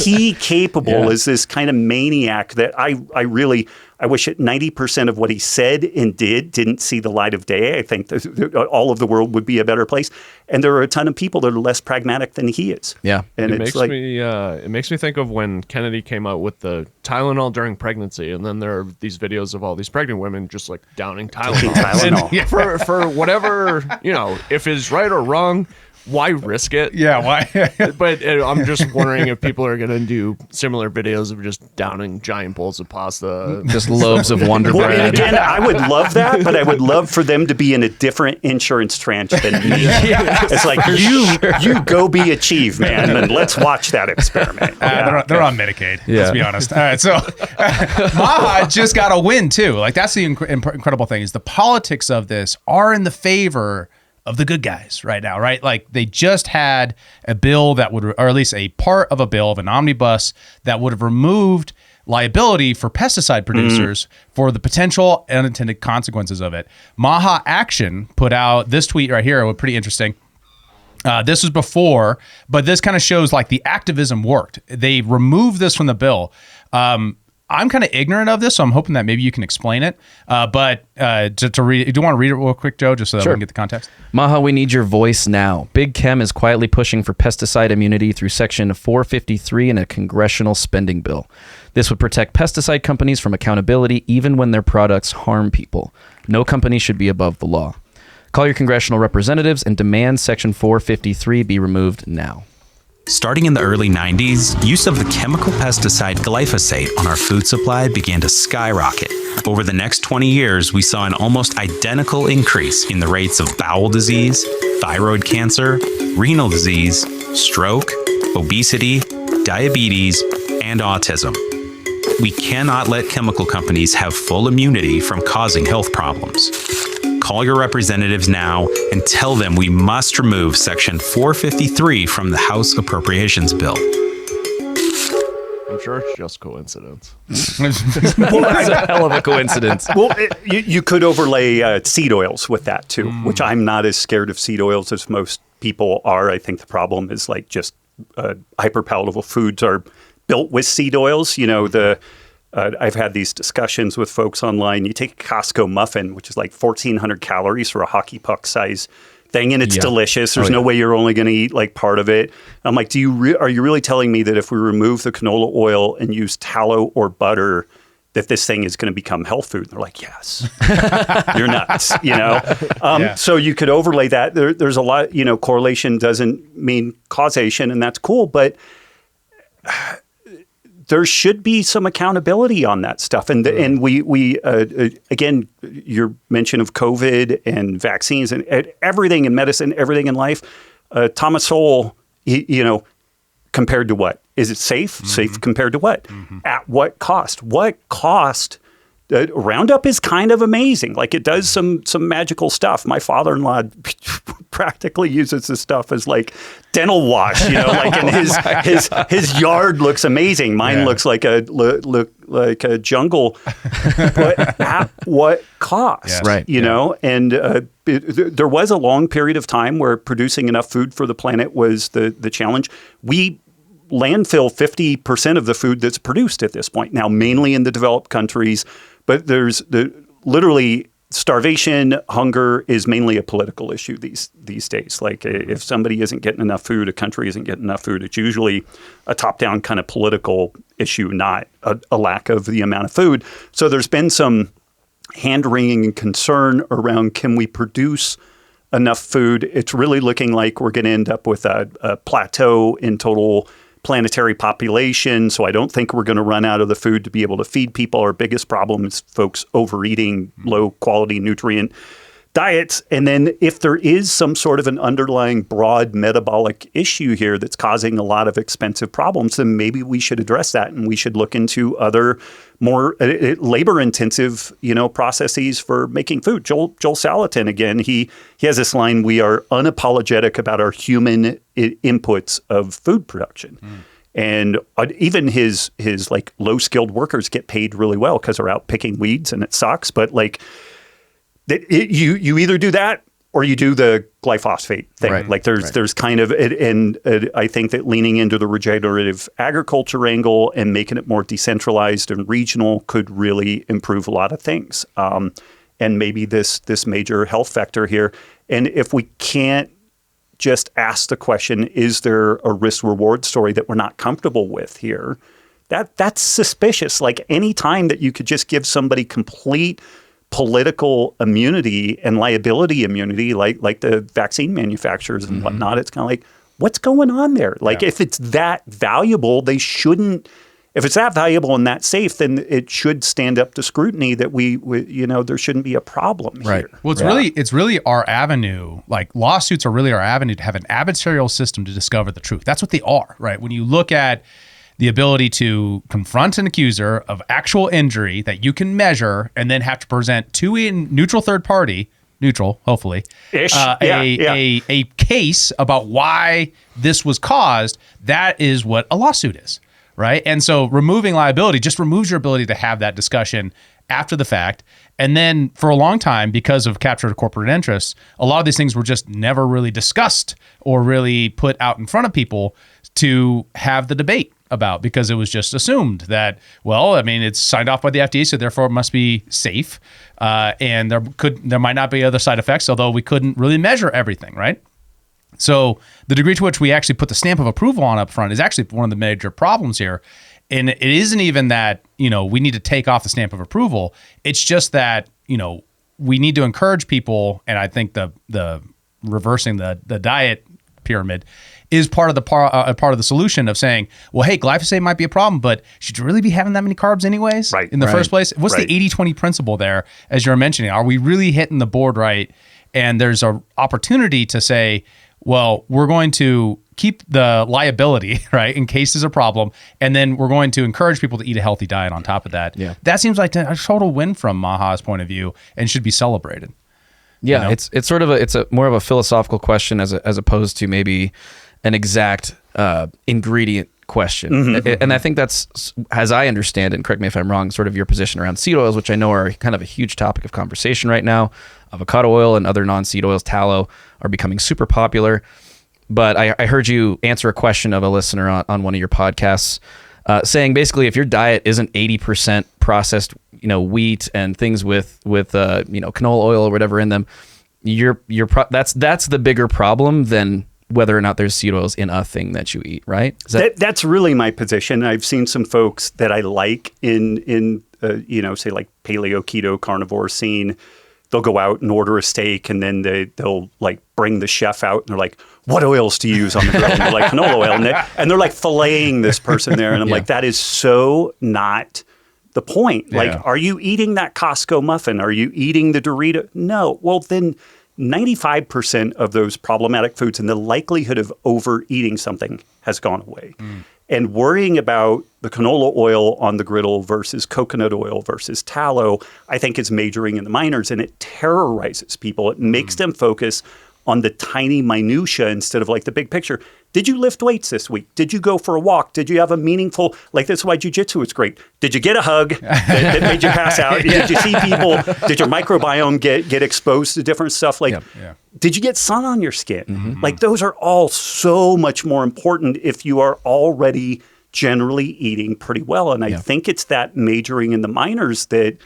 he capable as this kind of maniac that I really, I wish that 90% of what he said and didn't see the light of day. I think all of the world would be a better place. And there are a ton of people that are less pragmatic than he is. Yeah. And it it's makes me think of when Kennedy came out with the Tylenol during pregnancy, and then there are these videos of all these pregnant women just like downing Tylenol. And for whatever, if it's right or wrong, why risk it? Yeah, why? But I'm just wondering if people are going to do similar videos of just downing giant bowls of pasta. Just loaves of Wonder Well, Bread. again, I would love that, but I would love for them to be in a different insurance tranche than me. It's like, you go be a chief, man, and let's watch that experiment. They're on Medicaid, Yeah. let's be honest. All right, so MAHA just got a win too. Like that's the incredible thing is the politics of this are in the favor of the good guys right now, right? Like they just had a bill that would, or at least a part of a bill of an omnibus that would have removed liability for pesticide producers for the potential unintended consequences of it. MAHA Action put out this tweet right here, pretty interesting. This was before, but this kind of shows like the activism worked. They removed this from the bill. I'm kind of ignorant of this, so I'm hoping that maybe you can explain it. But to read, do you want to read it real quick, Joe, just so that we can get the context? MAHA, we need your voice now. Big Chem is quietly pushing for pesticide immunity through Section 453 in a congressional spending bill. This would protect pesticide companies from accountability even when their products harm people. No company should be above the law. Call your congressional representatives and demand Section 453 be removed now. Starting in the early 90s, use of the chemical pesticide glyphosate on our food supply began to skyrocket. Over the next 20 years, we saw an almost identical increase in the rates of bowel disease, thyroid cancer, renal disease, stroke, obesity, diabetes, and autism. We cannot let chemical companies have full immunity from causing health problems. Call your representatives now and tell them we must remove Section 453 from the House Appropriations Bill. I'm sure it's just coincidence. It's a hell of a coincidence. Well, you could overlay seed oils with that too, which I'm not as scared of seed oils as most people are. I think the problem is like just hyperpalatable foods are built with seed oils. I've had these discussions with folks online. You take a Costco muffin, which is like 1,400 calories for a hockey puck size thing, and it's delicious. There's no way you're only going to eat like part of it. I'm like, are you really telling me that if we remove the canola oil and use tallow or butter, that this thing is going to become health food? And they're like, yes. You're nuts, So you could overlay that. There's a lot, correlation doesn't mean causation, and that's cool, but there should be some accountability on that stuff. And we again, your mention of COVID and vaccines and everything in medicine, everything in life, Thomas Sowell, compared to what? Is it safe? Safe compared to what? At what cost? What cost? Roundup is kind of amazing. Like it does some magical stuff. My father-in-law practically uses this stuff as like dental wash, and his yard looks amazing. Mine looks like a jungle. But at what cost? Yes. Right. And there was a long period of time where producing enough food for the planet was the challenge. We landfill 50% of the food that's produced at this point now, mainly in the developed countries. But there's literally starvation, hunger is mainly a political issue these days. Like if somebody isn't getting enough food, a country isn't getting enough food, it's usually a top-down kind of political issue, not a lack of the amount of food. So there's been some hand-wringing and concern around, can we produce enough food? It's really looking like we're going to end up with a plateau in total planetary population. So I don't think we're going to run out of the food to be able to feed people. Our biggest problem is folks overeating low quality nutrient diets. And then if there is some sort of an underlying broad metabolic issue here that's causing a lot of expensive problems, then maybe we should address that and we should look into other more labor intensive, processes for making food. Joel Salatin, again, he has this line, we are unapologetic about our human inputs of food production. And even his like low skilled workers get paid really well because they're out picking weeds and it sucks. But like, you either do that or you do the glyphosate thing. Right. Like there's kind of, and I think that leaning into the regenerative agriculture angle and making it more decentralized and regional could really improve a lot of things. And maybe this major health factor here. And if we can't just ask the question, is there a risk-reward story that we're not comfortable with here? That's suspicious. Like any time that you could just give somebody complete political immunity and liability immunity, like the vaccine manufacturers and whatnot, it's kind of like, what's going on there? Like if it's that valuable, they shouldn't. If it's that valuable and that safe, then it should stand up to scrutiny that we there shouldn't be a problem here. Well, it's really our avenue. Like lawsuits are really our avenue to have an adversarial system to discover the truth. That's what they are, right? When you look at the ability to confront an accuser of actual injury that you can measure and then have to present to a neutral third party, hopefully, a case about why this was caused, that is what a lawsuit is. Right. And so removing liability just removes your ability to have that discussion after the fact. And then for a long time, because of capture of corporate interests, a lot of these things were just never really discussed or really put out in front of people to have the debate about, because it was just assumed that, well, I mean, it's signed off by the FDA, so therefore it must be safe. And there might not be other side effects, although we couldn't really measure everything. Right. So the degree to which we actually put the stamp of approval on up front is actually one of the major problems here. And it isn't even that, we need to take off the stamp of approval. It's just that, we need to encourage people. And I think the reversing the diet pyramid is part of the solution of saying, well, hey, glyphosate might be a problem, but should you really be having that many carbs anyways in the first place? What's the 80-20 principle there, as you're mentioning? Are we really hitting the board right? And there's an opportunity to say, well, we're going to keep the liability, right, in case there's a problem, and then we're going to encourage people to eat a healthy diet on top of that. Yeah. That seems like a total win from MAHA's point of view and should be celebrated. Yeah, it's sort of it's a more of a philosophical question as opposed to maybe an exact ingredient question. And I think that's, as I understand it, and correct me if I'm wrong, sort of your position around seed oils, which I know are kind of a huge topic of conversation right now. Avocado oil and other non-seed oils, tallow, are becoming super popular. But I heard you answer a question of a listener on one of your podcasts, saying basically if your diet isn't 80% processed, wheat and things with canola oil or whatever in them, that's the bigger problem than whether or not there's seed oils in a thing that you eat, right? That's really my position. I've seen some folks that I like in say like paleo, keto, carnivore scene. They'll go out and order a steak, and then they'll like bring the chef out, and they're like, "What oils to use on the grill?" And they're like, "Canola oil," and they're like filleting this person there, and I'm like, that is so not the point. Yeah. Like, are you eating that Costco muffin? Are you eating the Dorito? No. Well, then 95% of those problematic foods and the likelihood of overeating something has gone away. And worrying about the canola oil on the griddle versus coconut oil versus tallow, I think is majoring in the minors, and it terrorizes people. It makes them focus on the tiny minutia instead of like the big picture. Did you lift weights this week? Did you go for a walk? Did you have a meaningful, like that's why jiu-jitsu is great. Did you get a hug that made you pass out? Did you see people? Did your microbiome get exposed to different stuff? Like, did you get sun on your skin? Like those are all so much more important if you are already generally eating pretty well. And I think it's that majoring in the minors that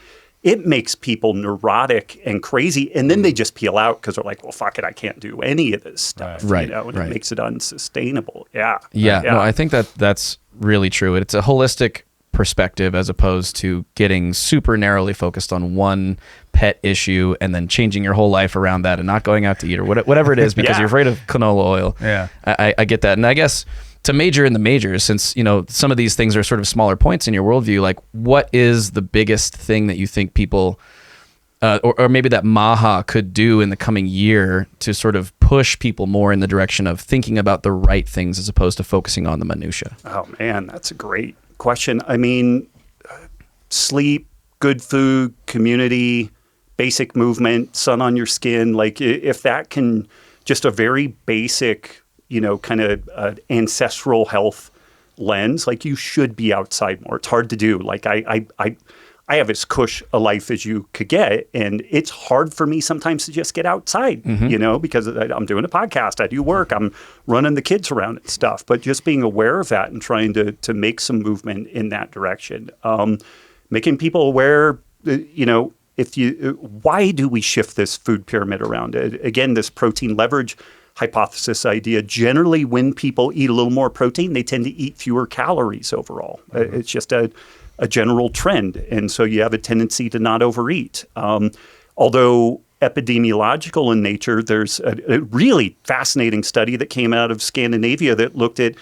it makes people neurotic and crazy, and then they just peel out because they're like, well, fuck it, I can't do any of this stuff. Right. And it makes it unsustainable. Yeah. No, I think that's really true. It's a holistic perspective as opposed to getting super narrowly focused on one pet issue and then changing your whole life around that and not going out to eat or whatever it is because you're afraid of canola oil. Yeah. I get that. And I guess to major in the majors, since some of these things are sort of smaller points in your worldview, like what is the biggest thing that you think people or maybe that MAHA could do in the coming year to sort of push people more in the direction of thinking about the right things as opposed to focusing on the minutia? Oh man, that's a great question. I mean, sleep, good food, community, basic movement, sun on your skin, like if that can, just a very basic kind of ancestral health lens, like you should be outside more. It's hard to do. Like I I have as cush a life as you could get. And it's hard for me sometimes to just get outside, because I'm doing a podcast, I do work, I'm running the kids around and stuff. But just being aware of that and trying to make some movement in that direction. Making people aware, why do we shift this food pyramid around? Again, this protein leverage hypothesis idea. Generally, when people eat a little more protein, they tend to eat fewer calories overall. It's just a general trend. And so you have a tendency to not overeat. Although epidemiological in nature, there's a really fascinating study that came out of Scandinavia that looked at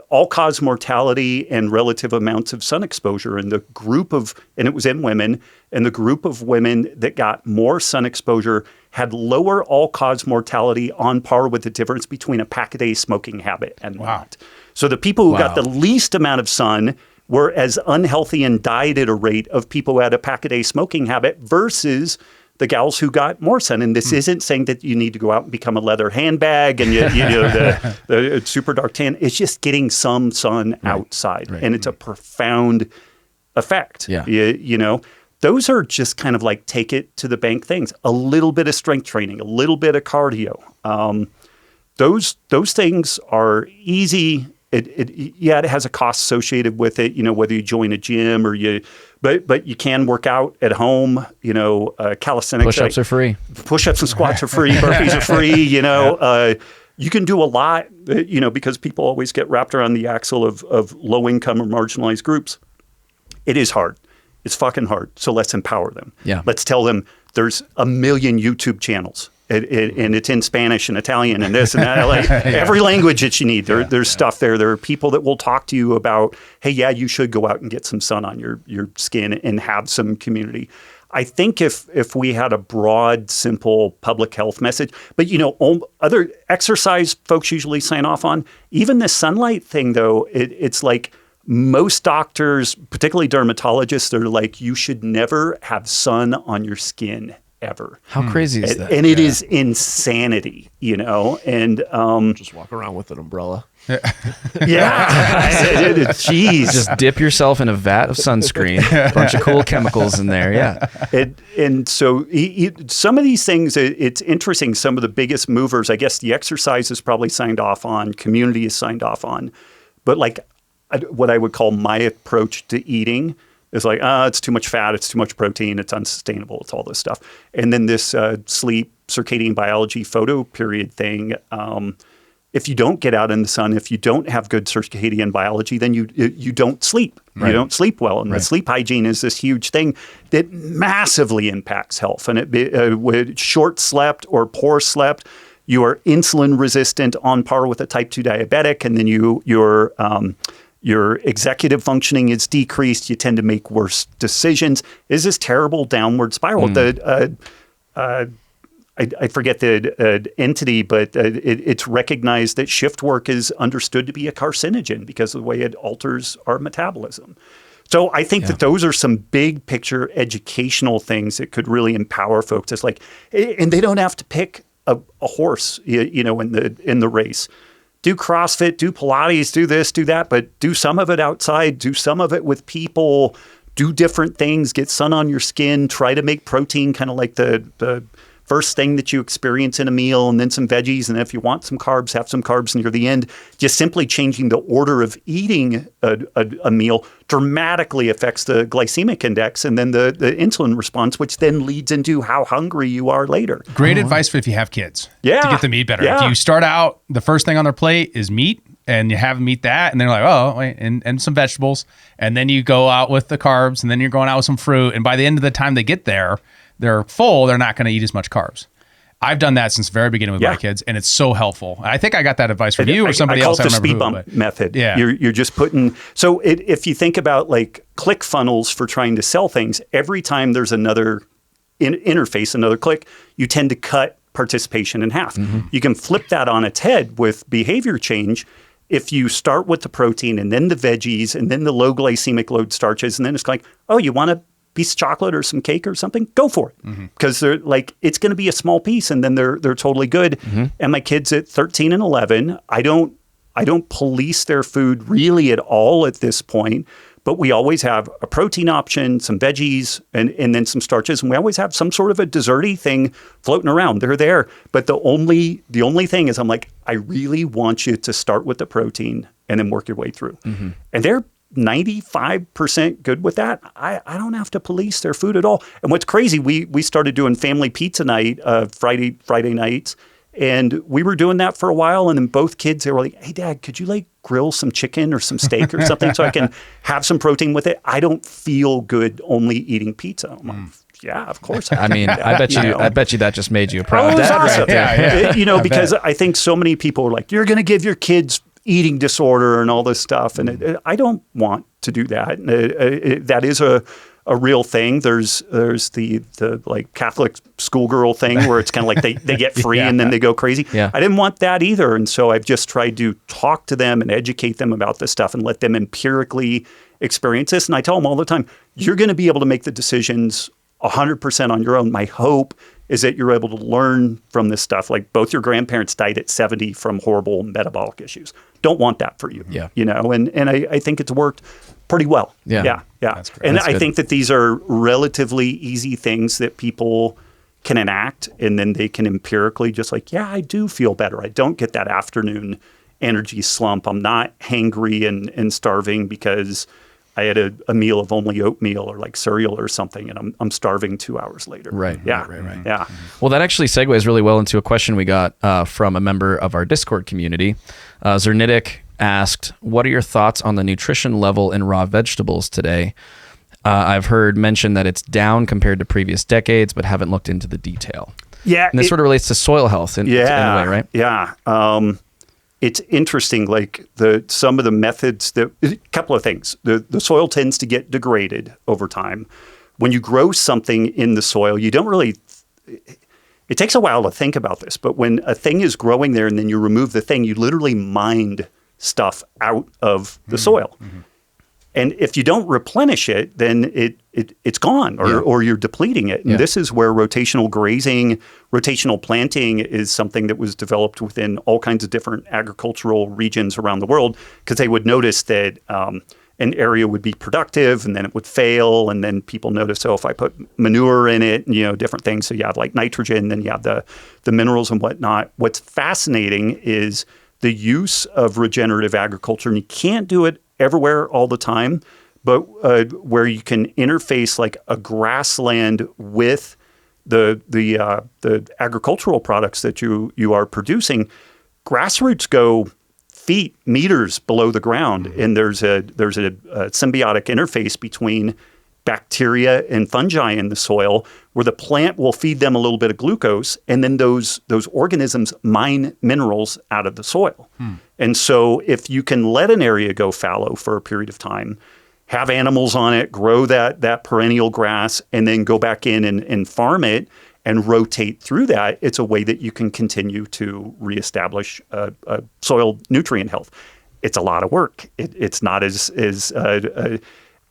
all-cause mortality and relative amounts of sun exposure. And the group of, and it was in women, and the group of women that got more sun exposure had lower all-cause mortality on par with the difference between a pack-a-day smoking habit and not. So the people who got the least amount of sun were as unhealthy and died at a rate of people who had a pack-a-day smoking habit versus the gals who got more sun. And this isn't saying that you need to go out and become a leather handbag and the super dark tan. It's just getting some sun outside. And it's a profound effect. Those are just kind of like take it to the bank things. A little bit of strength training, a little bit of cardio. Those things are easy. It has a cost associated with it, whether you join a gym or but you can work out at home, calisthenics. Push-ups are free. Push-ups and squats are free. Burpees are free, you can do a lot, because people always get wrapped around the axle of low income or marginalized groups. It is hard. It's fucking hard. So let's empower them. Yeah. Let's tell them there's a million YouTube channels. And it's in Spanish and Italian and this and that, every language that you need. There's stuff there. There are people that will talk to you about, hey, you should go out and get some sun on your skin and have some community. I think if we had a broad, simple public health message, but other exercise folks usually sign off on. Even the sunlight thing, though, it's like most doctors, particularly dermatologists, are like, you should never have sun on your skin ever. How crazy is that? And it is insanity, and just walk around with an umbrella. Jeez. Just dip yourself in a vat of sunscreen, a bunch of cool chemicals in there. Yeah. And so some of these things, it's interesting. Some of the biggest movers, I guess the exercise is probably signed off on, community is signed off on, but like what I would call my approach to eating is like, it's too much fat, it's too much protein, it's unsustainable, it's all this stuff. And then this sleep, circadian biology, photo period thing, if you don't get out in the sun, if you don't have good circadian biology, then you don't sleep. Right. You don't sleep well. And the sleep hygiene is this huge thing that massively impacts health. And with short slept or poor slept, you are insulin resistant on par with a type 2 diabetic, and then your executive functioning is decreased. You tend to make worse decisions. Is this terrible downward spiral? I forget the entity, but it's recognized that shift work is understood to be a carcinogen because of the way it alters our metabolism. So I think that those are some big picture educational things that could really empower folks. It's like, and they don't have to pick a horse, in the race. Do CrossFit, do Pilates, do this, do that, but do some of it outside, do some of it with people, do different things, get sun on your skin, try to make protein kind of like the first thing that you experience in a meal, and then some veggies, and if you want some carbs, have some carbs near the end. Just simply changing the order of eating a meal dramatically affects the glycemic index and then the insulin response, which then leads into how hungry you are later. Great advice for if you have kids to get them to eat better. Yeah. If you start out, the first thing on their plate is meat, and you have them eat that, and they're like, oh, wait, and some vegetables, and then you go out with the carbs, and then you're going out with some fruit, and by the end of the time they get there, they're full, they're not going to eat as much carbs. I've done that since the very beginning with my kids, and it's so helpful. I think I got that advice from you or somebody else. I call it the speed bump method. Yeah. You're just putting, so if you think about like click funnels for trying to sell things, every time there's another interface, another click, you tend to cut participation in half. Mm-hmm. You can flip that on its head with behavior change. If you start with the protein and then the veggies and then the low glycemic load starches, and then it's like, oh, you want a piece of chocolate or some cake or something, go for it. Because they're like, it's going to be a small piece and then they're totally good. And my kids at 13 and 11, I don't police their food really at all at this point, but we always have a protein option, some veggies, and then some starches. And we always have some sort of a desserty thing floating around. They're there. But the only thing is I'm like, I really want you to start with the protein and then work your way through. And they're 95% good with that. I don't have to police their food at all. And what's crazy, we started doing family pizza night Friday nights. And we were doing that for a while, and then both kids, they were like, hey, Dad, could you like grill some chicken or some steak or something so I can have some protein with it? I don't feel good only eating pizza. I'm like, yeah, of course. I mean, I bet you that just made you a proud it was dad awesome. right there. You know, because I think so many people are like, you're going to give your kids eating disorder and all this stuff. And I don't want to do that. That is a real thing. There's the like Catholic schoolgirl thing where it's kind of like they get free and then they go crazy. Yeah. I didn't want that either. And so I've just tried to talk to them and educate them about this stuff and let them empirically experience this. And I tell them all the time, you're going to be able to make the decisions 100% on your own. My hope is that you're able to learn from this stuff. Like both your grandparents died at 70 from horrible metabolic issues. Don't want that for you. Yeah. You know, and I think it's worked pretty well. Yeah. That's great. And I think that these are relatively easy things that people can enact, and then they can empirically just like, yeah, I do feel better. I don't get that afternoon energy slump. I'm not hangry and starving because I had a meal of only oatmeal or like cereal or something, and I'm starving 2 hours later. Right. Yeah. Yeah. Well, that actually segues really well into a question we got from a member of our Discord community. Zernitic asked, what are your thoughts on the nutrition level in raw vegetables today? I've heard mention that it's down compared to previous decades, but haven't looked into the detail. Yeah. And this sort of relates to soil health in a way, right? Yeah. It's interesting, like some of the methods a couple of things. The soil tends to get degraded over time. When you grow something in the soil, you don't really, it takes a while to think about this, but when a thing is growing there and then you remove the thing, you literally mined stuff out of the soil. And if you don't replenish it, then it's gone or you're depleting it. And this is where rotational grazing, rotational planting is something that was developed within all kinds of different agricultural regions around the world, because they would notice that an area would be productive and then it would fail. And then people notice, if I put manure in it, and, different things. So you have like nitrogen, then you have the minerals and whatnot. What's fascinating is the use of regenerative agriculture, and you can't do it everywhere all the time, but where you can interface like a grassland with the agricultural products that you are producing. Grassroots go feet, meters below the ground, and there's a symbiotic interface between bacteria and fungi in the soil, where the plant will feed them a little bit of glucose, and then those organisms mine minerals out of the soil. And so if you can let an area go fallow for a period of time, have animals on it, grow that perennial grass, and then go back in and farm it and rotate through that, it's a way that you can continue to reestablish soil nutrient health. It's a lot of work. It's not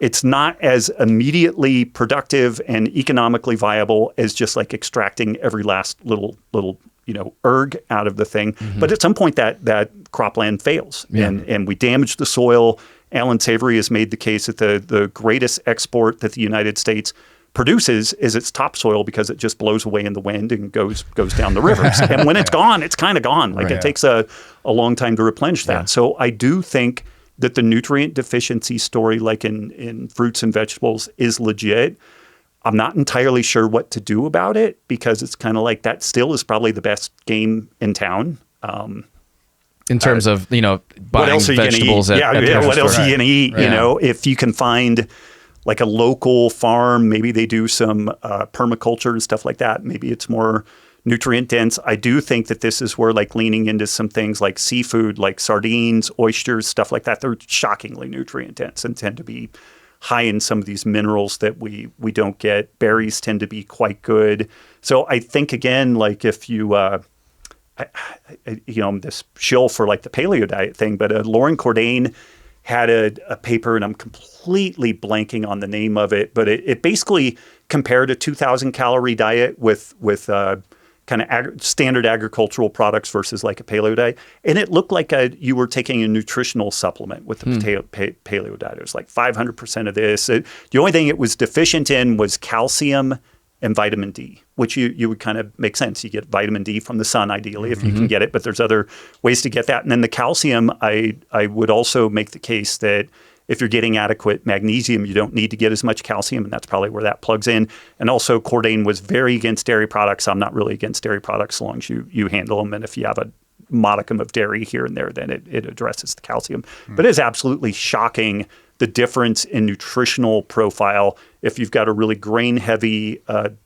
it's not as immediately productive and economically viable as just like extracting every last little erg out of the thing. But at some point that cropland fails and we damage the soil. Alan Savory has made the case that the greatest export that the United States produces is its topsoil, because it just blows away in the wind and goes down the rivers. And when it's gone, it's kind of gone. Like it takes a long time to replenish that. So I do think that the nutrient deficiency story, like in fruits and vegetables, is legit. I'm not entirely sure what to do about it, because it's kind of like that still is probably the best game in town. In terms of, buying vegetables at what else are you going to eat? Right. If you can find like a local farm, maybe they do some permaculture and stuff like that. Maybe it's more nutrient dense. I do think that this is where like leaning into some things like seafood, like sardines, oysters, stuff like that. They're shockingly nutrient dense and tend to be high in some of these minerals that we don't get. Berries tend to be quite good. So I think, again, like if you, I'm this shill for like the paleo diet thing, but Lauren Cordain had a paper, and I'm completely blanking on the name of it, but it basically compared a 2,000 calorie diet with kind kind of standard agricultural products versus like a paleo diet. And it looked like you were taking a nutritional supplement with the paleo diet. It was like 500% of this. The only thing it was deficient in was calcium and vitamin D, which you would kind of make sense. You get vitamin D from the sun, ideally, if you can get it, but there's other ways to get that. And then the calcium, I would also make the case that if you're getting adequate magnesium, you don't need to get as much calcium, and that's probably where that plugs in. And also, Cordain was very against dairy products. I'm not really against dairy products so long as you handle them, and if you have a modicum of dairy here and there, then it addresses the calcium. But it's absolutely shocking the difference in nutritional profile if you've got a really grain-heavy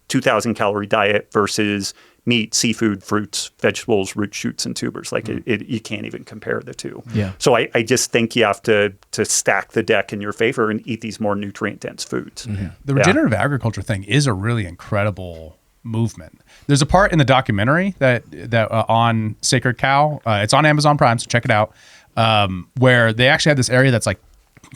2,000 calorie diet versus meat, seafood, fruits, vegetables, roots, shoots, and tubers. Like you can't even compare the two. Yeah. So I just think you have to stack the deck in your favor and eat these more nutrient-dense foods. The regenerative agriculture thing is a really incredible movement. There's a part in the documentary that on Sacred Cow, it's on Amazon Prime, so check it out, where they actually have this area that's like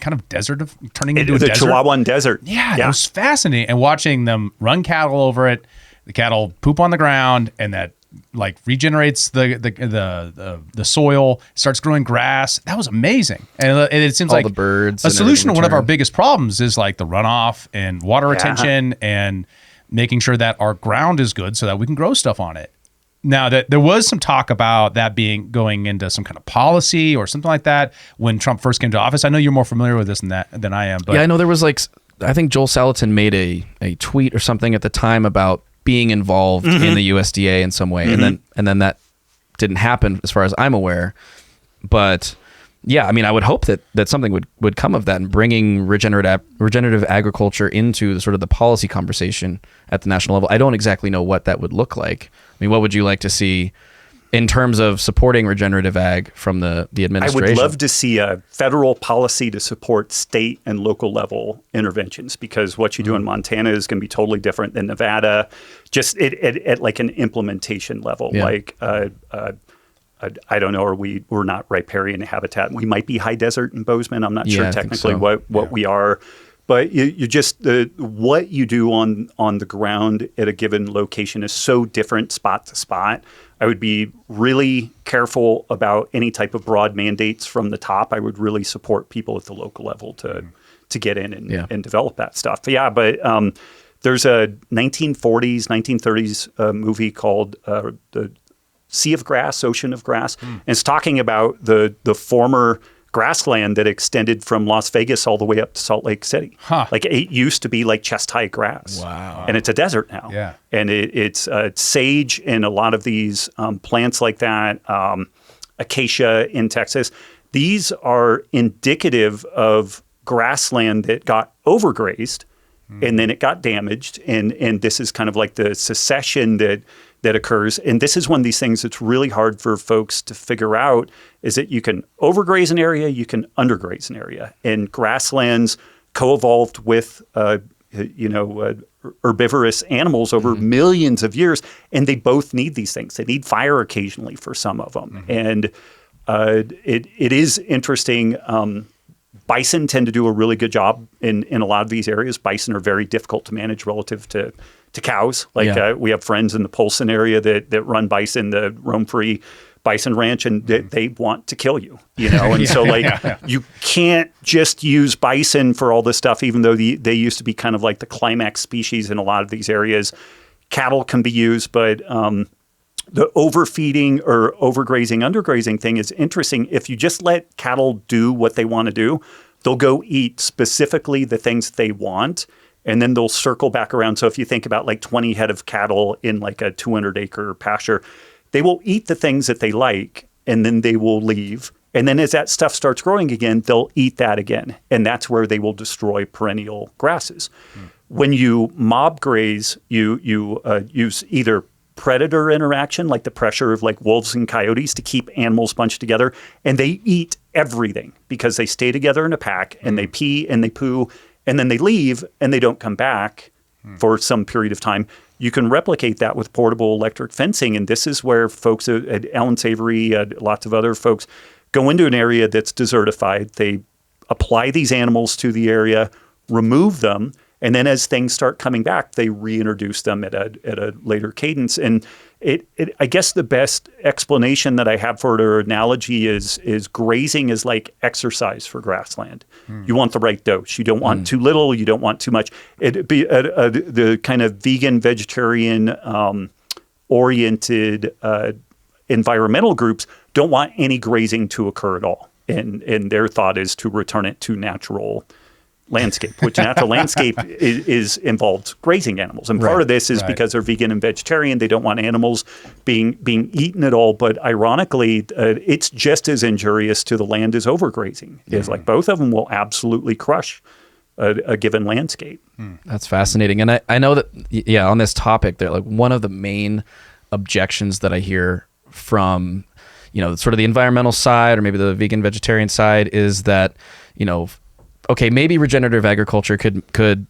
kind of desert turning into a desert. The Chihuahuan Desert. Yeah, it was fascinating. And watching them run cattle over it, the cattle poop on the ground, and that like regenerates the soil, starts growing grass. That was amazing. And it seems All like the birds a and solution to one of our everything biggest problems is like the runoff and water retention and making sure that our ground is good so that we can grow stuff on it. Now, that there was some talk about that going into some kind of policy or something like that when Trump first came to office. I know you're more familiar with this than I am. But yeah, I know there was like, I think Joel Salatin made a tweet or something at the time about being involved in the USDA in some way, and then that didn't happen as far as I'm aware. But yeah, I mean, I would hope that something would come of that, and bringing regenerative agriculture into the sort of the policy conversation at the national level. I don't exactly know what that would look like. I mean, what would you like to see in terms of supporting regenerative ag from the administration? I would love to see a federal policy to support state and local level interventions, because what you do in Montana is going to be totally different than Nevada, just at like an implementation level. Yeah. Like, I don't know, we're not riparian habitat. We might be high desert in Bozeman. I'm not sure technically what we are. But you just what you do on the ground at a given location is so different spot to spot. I would be really careful about any type of broad mandates from the top. I would really support people at the local level to get in and develop that stuff. But there's a 1940s, 1930s movie called The Sea of Grass, Ocean of Grass. And it's talking about the former grassland that extended from Las Vegas all the way up to Salt Lake City. Like it used to be like chest-high grass. Wow. And it's a desert now. Yeah. And it's sage and a lot of these plants like that, acacia in Texas. These are indicative of grassland that got overgrazed and then it got damaged. And this is kind of like the succession that occurs. And this is one of these things that's really hard for folks to figure out, is that you can overgraze an area, you can undergraze an area. And grasslands co-evolved with, herbivorous animals over millions of years, and they both need these things. They need fire occasionally for some of them. And it is interesting. Bison tend to do a really good job in a lot of these areas. Bison are very difficult to manage relative to cows. We have friends in the Polson area that run bison, the roam-free bison ranch, and they want to kill you, And you can't just use bison for all this stuff, even though they used to be kind of like the climax species in a lot of these areas. Cattle can be used, but the overfeeding or overgrazing, undergrazing thing is interesting. If you just let cattle do what they want to do, they'll go eat specifically the things they want, and then they'll circle back around. So if you think about like 20 head of cattle in like a 200-acre pasture, they will eat the things that they like, and then they will leave. And then as that stuff starts growing again, they'll eat that again. And that's where they will destroy perennial grasses. When you mob graze, you use either predator interaction, like the pressure of like wolves and coyotes to keep animals bunched together, and they eat everything because they stay together in a pack, and they pee and they poo, and then they leave and they don't come back for some period of time. You can replicate that with portable electric fencing, and this is where folks at Alan Savory, lots of other folks, go into an area that's desertified. They apply these animals to the area, remove them, And then as things start coming back, they reintroduce them at a later cadence. And I guess the best explanation that I have for it, or analogy, is grazing is like exercise for grassland. You want the right dose. You don't want too little. You don't want too much. The kind of vegan, vegetarian oriented environmental groups don't want any grazing to occur at all. And their thought is to return it to natural landscape, which natural landscape is involved grazing animals. And part of this is because they're vegan and vegetarian. They don't want animals being eaten at all. But ironically, it's just as injurious to the land as overgrazing. It's like both of them will absolutely crush a given landscape. That's fascinating. And I know that, on this topic, they're like one of the main objections that I hear from, sort of the environmental side, or maybe the vegan vegetarian side, is that, okay, maybe regenerative agriculture could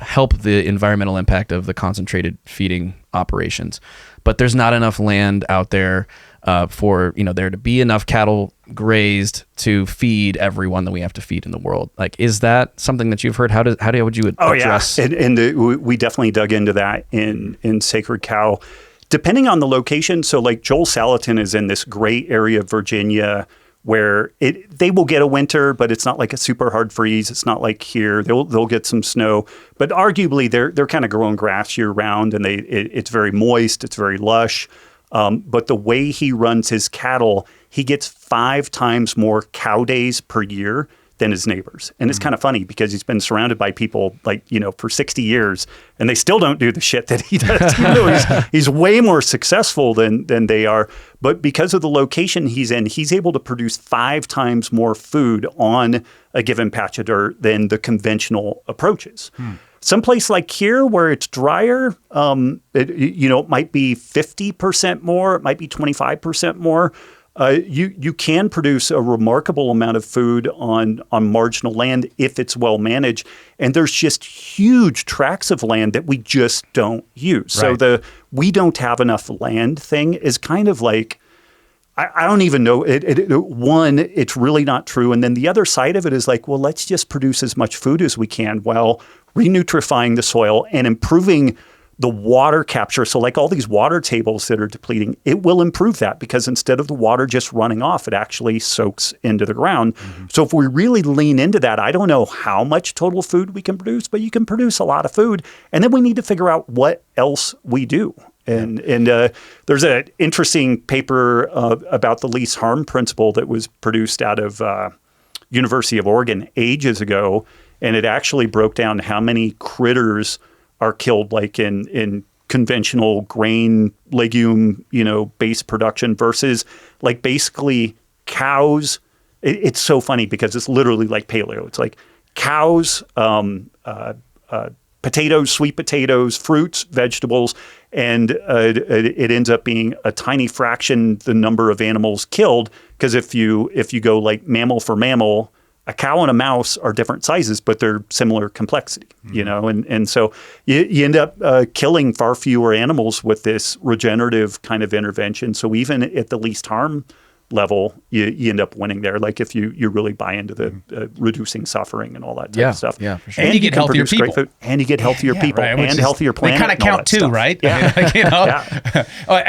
help the environmental impact of the concentrated feeding operations, but there's not enough land out there for there to be enough cattle grazed to feed everyone that we have to feed in the world. Like, is that something that you've heard? How would you address? And we definitely dug into that in Sacred Cow. Depending on the location, so like Joel Salatin is in this great area of Virginia where they will get a winter, but it's not like a super hard freeze. It's not like here. They'll get some snow, but arguably they're kind of growing grass year round, and it's very moist. It's very lush. But the way he runs his cattle, he gets 5 times more cow days per year than his neighbors. And it's kind of funny because he's been surrounded by people for 60 years, and they still don't do the shit that he does. He's way more successful than they are. But because of the location he's in, he's able to produce 5 times more food on a given patch of dirt than the conventional approaches. Someplace like here where it's drier, it might be 50% more, it might be 25% more. You can produce a remarkable amount of food on marginal land if it's well managed. And there's just huge tracts of land that we just don't use. So the we don't have enough land thing is kind of like, I don't even know. One, it's really not true. And then the other side of it is like, well, let's just produce as much food as we can while renutrifying the soil and improving the water capture. So like all these water tables that are depleting, it will improve that because instead of the water just running off, it actually soaks into the ground. So if we really lean into that, I don't know how much total food we can produce, but you can produce a lot of food. And then we need to figure out what else we do. And there's an interesting paper about the least harm principle that was produced out of University of Oregon ages ago. And it actually broke down how many critters are killed like in conventional grain, legume, based production versus like basically cows. It's so funny because it's literally like paleo. It's like cows, potatoes, sweet potatoes, fruits, vegetables, and it ends up being a tiny fraction the number of animals killed. Because if you go like mammal for mammal, a cow and a mouse are different sizes, but they're similar complexity, and so you end up killing far fewer animals with this regenerative kind of intervention. So even at the least harm level, you end up winning there. Like if you really buy into the reducing suffering and all that type of stuff. Yeah, for sure. And you get healthier people. Food, and you get healthier people and healthier planet. They kind of count too, stuff. right? Yeah.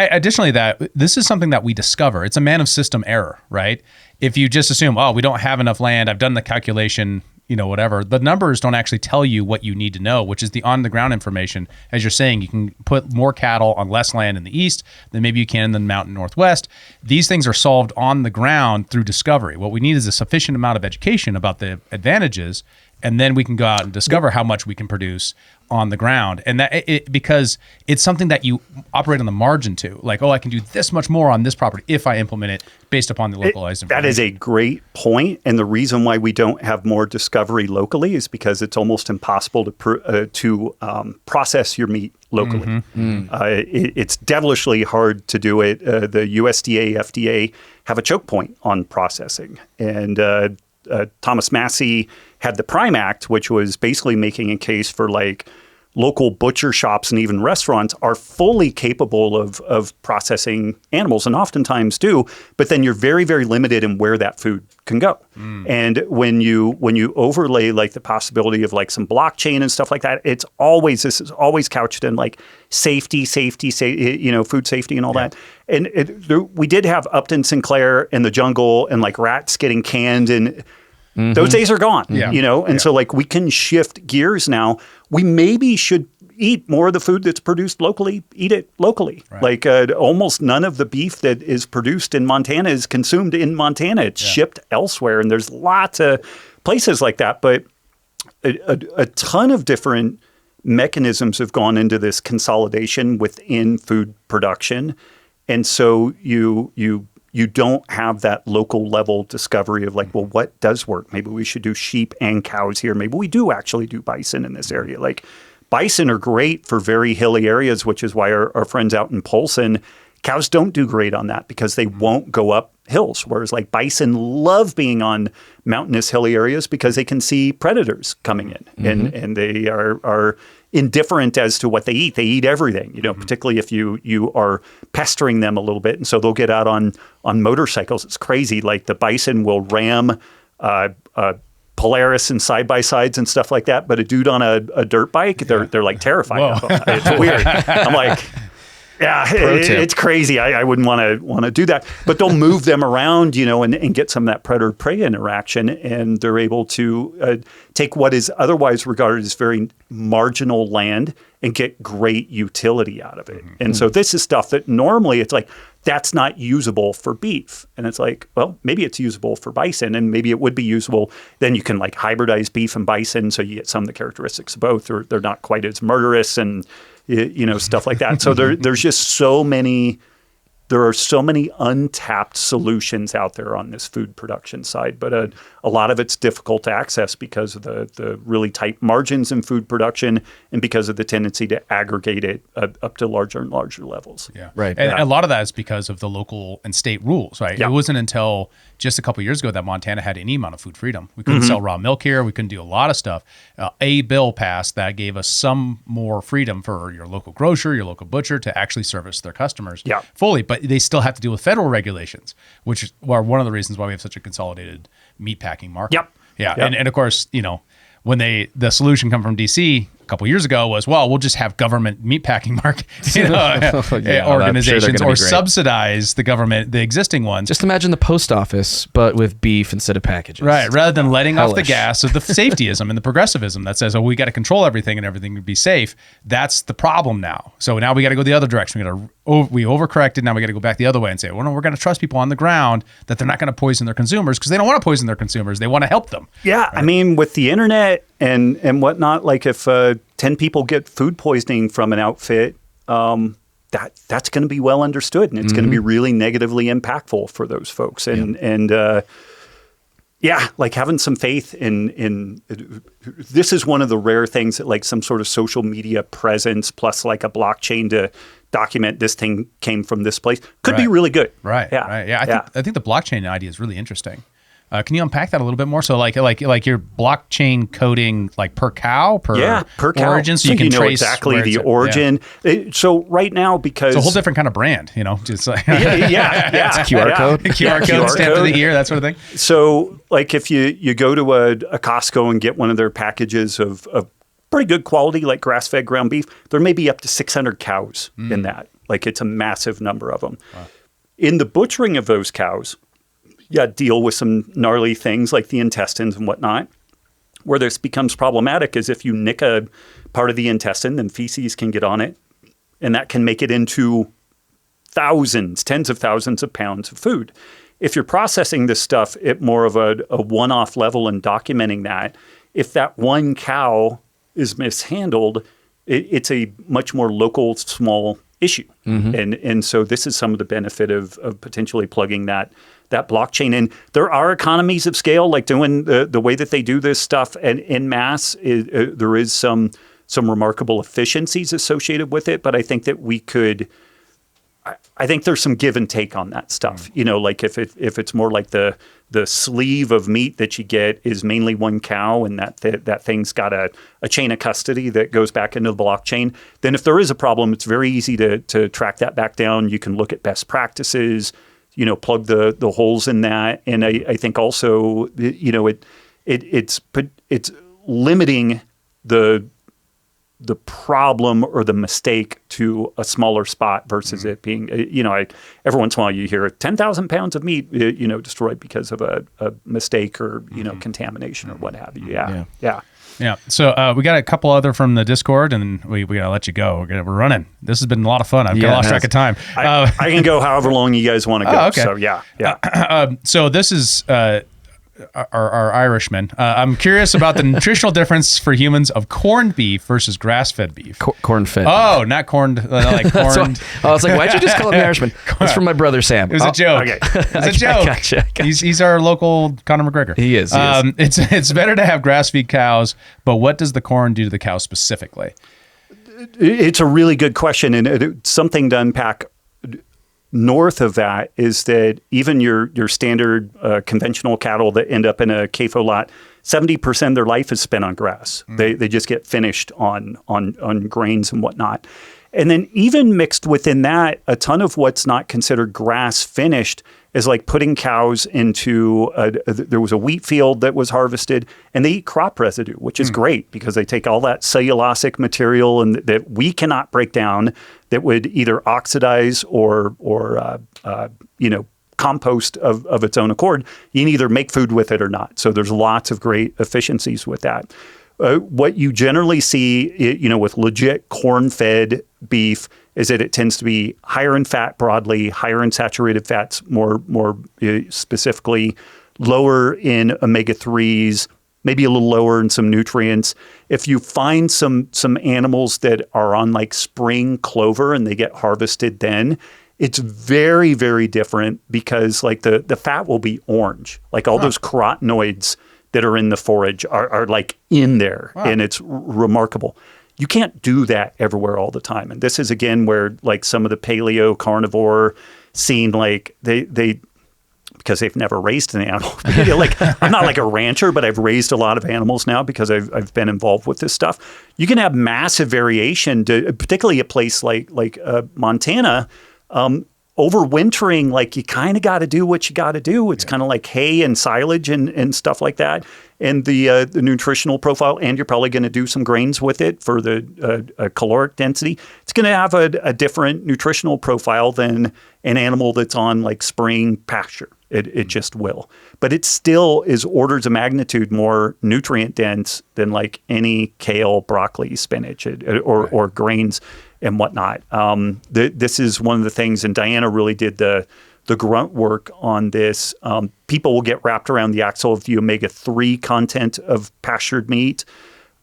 Additionally, this is something that we discover. It's a man of system error, right? If you just assume, we don't have enough land, I've done the calculation, whatever, the numbers don't actually tell you what you need to know, which is the on-the-ground information. As you're saying, you can put more cattle on less land in the east than maybe you can in the mountain northwest. These things are solved on the ground through discovery. What we need is a sufficient amount of education about the advantages, and then we can go out and discover how much we can produce on the ground. And that because it's something that you operate on the margin to, like, I can do this much more on this property if I implement it based upon the localized information. That is a great point. And the reason why we don't have more discovery locally is because it's almost impossible to process your meat locally. It's devilishly hard to do it. The USDA, FDA have a choke point on processing. And Thomas Massey had the Prime Act, which was basically making a case for like local butcher shops and even restaurants are fully capable of processing animals, and oftentimes do, but then you're very, very limited in where that food can go. And when you overlay like the possibility of like some blockchain and stuff like that, this is always couched in like safety, food safety and all that. And we did have Upton Sinclair and the jungle and like rats getting canned, and those days are gone, and so like we can shift gears now. We maybe should eat more of the food that's produced locally, eat it locally. Right. Like almost none of the beef that is produced in Montana is consumed in Montana. It's shipped elsewhere, and there's lots of places like that. But a ton of different mechanisms have gone into this consolidation within food production. And so you don't have that local level discovery of like, well, what does work? Maybe we should do sheep and cows here. Maybe we do actually do bison in this area. Like bison are great for very hilly areas, which is why our friends out in Polson, cows don't do great on that because they won't go up hills. Whereas like bison love being on mountainous hilly areas because they can see predators coming in and they are indifferent as to what they eat. They eat everything, particularly if you are pestering them a little bit. And so they'll get out on motorcycles. It's crazy. Like the bison will ram Polaris and side-by-sides and stuff like that. But a dude on a dirt bike, they're like terrified of them. It's weird. I'm like, yeah, it's crazy. I wouldn't want to do that. But they'll move them around, and get some of that predator-prey interaction, and they're able to take what is otherwise regarded as very marginal land and get great utility out of it. And so this is stuff that normally it's like, that's not usable for beef. And it's like, well, maybe it's usable for bison, and maybe it would be usable. Then you can like hybridize beef and bison, so you get some of the characteristics of both, or they're not quite as murderous and stuff like that. So there's just so many untapped solutions out there on this food production side, but a lot of it's difficult to access because of the really tight margins in food production and because of the tendency to aggregate it up to larger and larger levels. Yeah, right. And a lot of that is because of the local and state rules, right? Yeah. It wasn't until just a couple of years ago that Montana had any amount of food freedom. We couldn't sell raw milk here. We couldn't do a lot of stuff. A bill passed that gave us some more freedom for your local grocer, your local butcher to actually service their customers fully. But they still have to deal with federal regulations, which are one of the reasons why we have such a consolidated meatpacking market. Yeah. And of course, when the solution come from DC a couple years ago was, well, we'll just have government meatpacking market organizations or subsidize the government, the existing ones. Just imagine the post office, but with beef instead of packages. Right. Rather than letting off the gas of the safetyism and the progressivism that says, oh, we got to control everything and everything to be safe. That's the problem now. So now we got to go the other direction. We overcorrected. Now we got to go back the other way and say, well, no, we're going to trust people on the ground that they're not going to poison their consumers because they don't want to poison their consumers. They want to help them. Yeah. Right? I mean, with the internet and whatnot, like if 10 people get food poisoning from an outfit, that's going to be well understood, and it's going to be really negatively impactful for those folks. And like having some faith in this is one of the rare things that like some sort of social media presence plus like a blockchain to document this thing came from this place could be really good. Right. Yeah. I think the blockchain idea is really interesting. Can you unpack that a little bit more? So like your blockchain coding like per cow, per cow. Origin, so you can know trace exactly the origin. So right now, because it's a whole different kind of brand, just like it's QR code, QR code stamped to the ear, that sort of thing. So like if you go to a Costco and get one of their packages of pretty good quality, like grass-fed ground beef, there may be up to 600 cows in that. Like it's a massive number of them. Wow. In the butchering of those cows, deal with some gnarly things like the intestines and whatnot. Where this becomes problematic is if you nick a part of the intestine, then feces can get on it, and that can make it into thousands, tens of thousands of pounds of food. If you're processing this stuff at more of a one-off level and documenting that, if that one cow is mishandled, it's a much more local, small issue. And so this is some of the benefit of potentially plugging that blockchain in. There are economies of scale, like doing the way that they do this stuff and en masse. There is some remarkable efficiencies associated with it, but I think that we could I think there's some give and take on that stuff. You know, like if it's more like the sleeve of meat that you get is mainly one cow, and that thing's got a chain of custody that goes back into the blockchain, then if there is a problem, it's very easy to track that back down. You can look at best practices, you know, plug the holes in that. And I think also, you know, it's limiting the problem or the mistake to a smaller spot versus it being, you know, every once in a while you hear 10,000 pounds of meat, you know, destroyed because of a mistake or, you know, contamination or what have you. Yeah. So we got a couple other from the Discord, and we gotta let you go. We're running. This has been a lot of fun. I've lost track of time. I can go however long you guys want to go. Okay. So yeah. So this is our Irishman. I'm curious about the nutritional difference for humans of corned beef versus grass-fed beef. Corn-fed. Oh, not corned, like corned. I was like, why'd you just call him the Irishman? It's from my brother Sam. It was a joke. Okay. It's a joke. Gotcha. He's our local Conor McGregor. He is. It's better to have grass-fed cows, but what does the corn do to the cow specifically? It's a really good question, and something to unpack. North of that is that even your standard conventional cattle that end up in a CAFO lot, 70% of their life is spent on grass. They just get finished on grains and whatnot. And then even mixed within that, a ton of what's not considered grass finished is like putting cows into there was a wheat field that was harvested, and they eat crop residue, which is great because they take all that cellulosic material and that we cannot break down that would either oxidize or you know, compost of its own accord. You can either make food with it or not. So there's lots of great efficiencies with that. What you generally see, you know, with legit corn-fed beef is that it tends to be higher in fat broadly, higher in saturated fats, more specifically, lower in omega-3s, maybe a little lower in some nutrients. If you find some animals that are on like spring clover and they get harvested then, it's very, very different because like the fat will be orange. Like all those carotenoids that are in the forage are like in there, and it's remarkable. You can't do that everywhere all the time. And this is again where like some of the paleo carnivore scene, like they because they've never raised an animal. Like I'm not like a rancher, but I've raised a lot of animals now because I've been involved with this stuff. You can have massive variation, particularly a place like Montana. Overwintering, like you kind of got to do what you got to do. It's kind of like hay and silage and stuff like that. And the nutritional profile, and you're probably going to do some grains with it for the caloric density. It's going to have a different nutritional profile than an animal that's on like spring pasture. It just will. But it still is orders of magnitude more nutrient dense than like any kale, broccoli, spinach, or grains and whatnot. This is one of the things, and Diana really did the grunt work on this. People will get wrapped around the axle of the omega-3 content of pastured meat.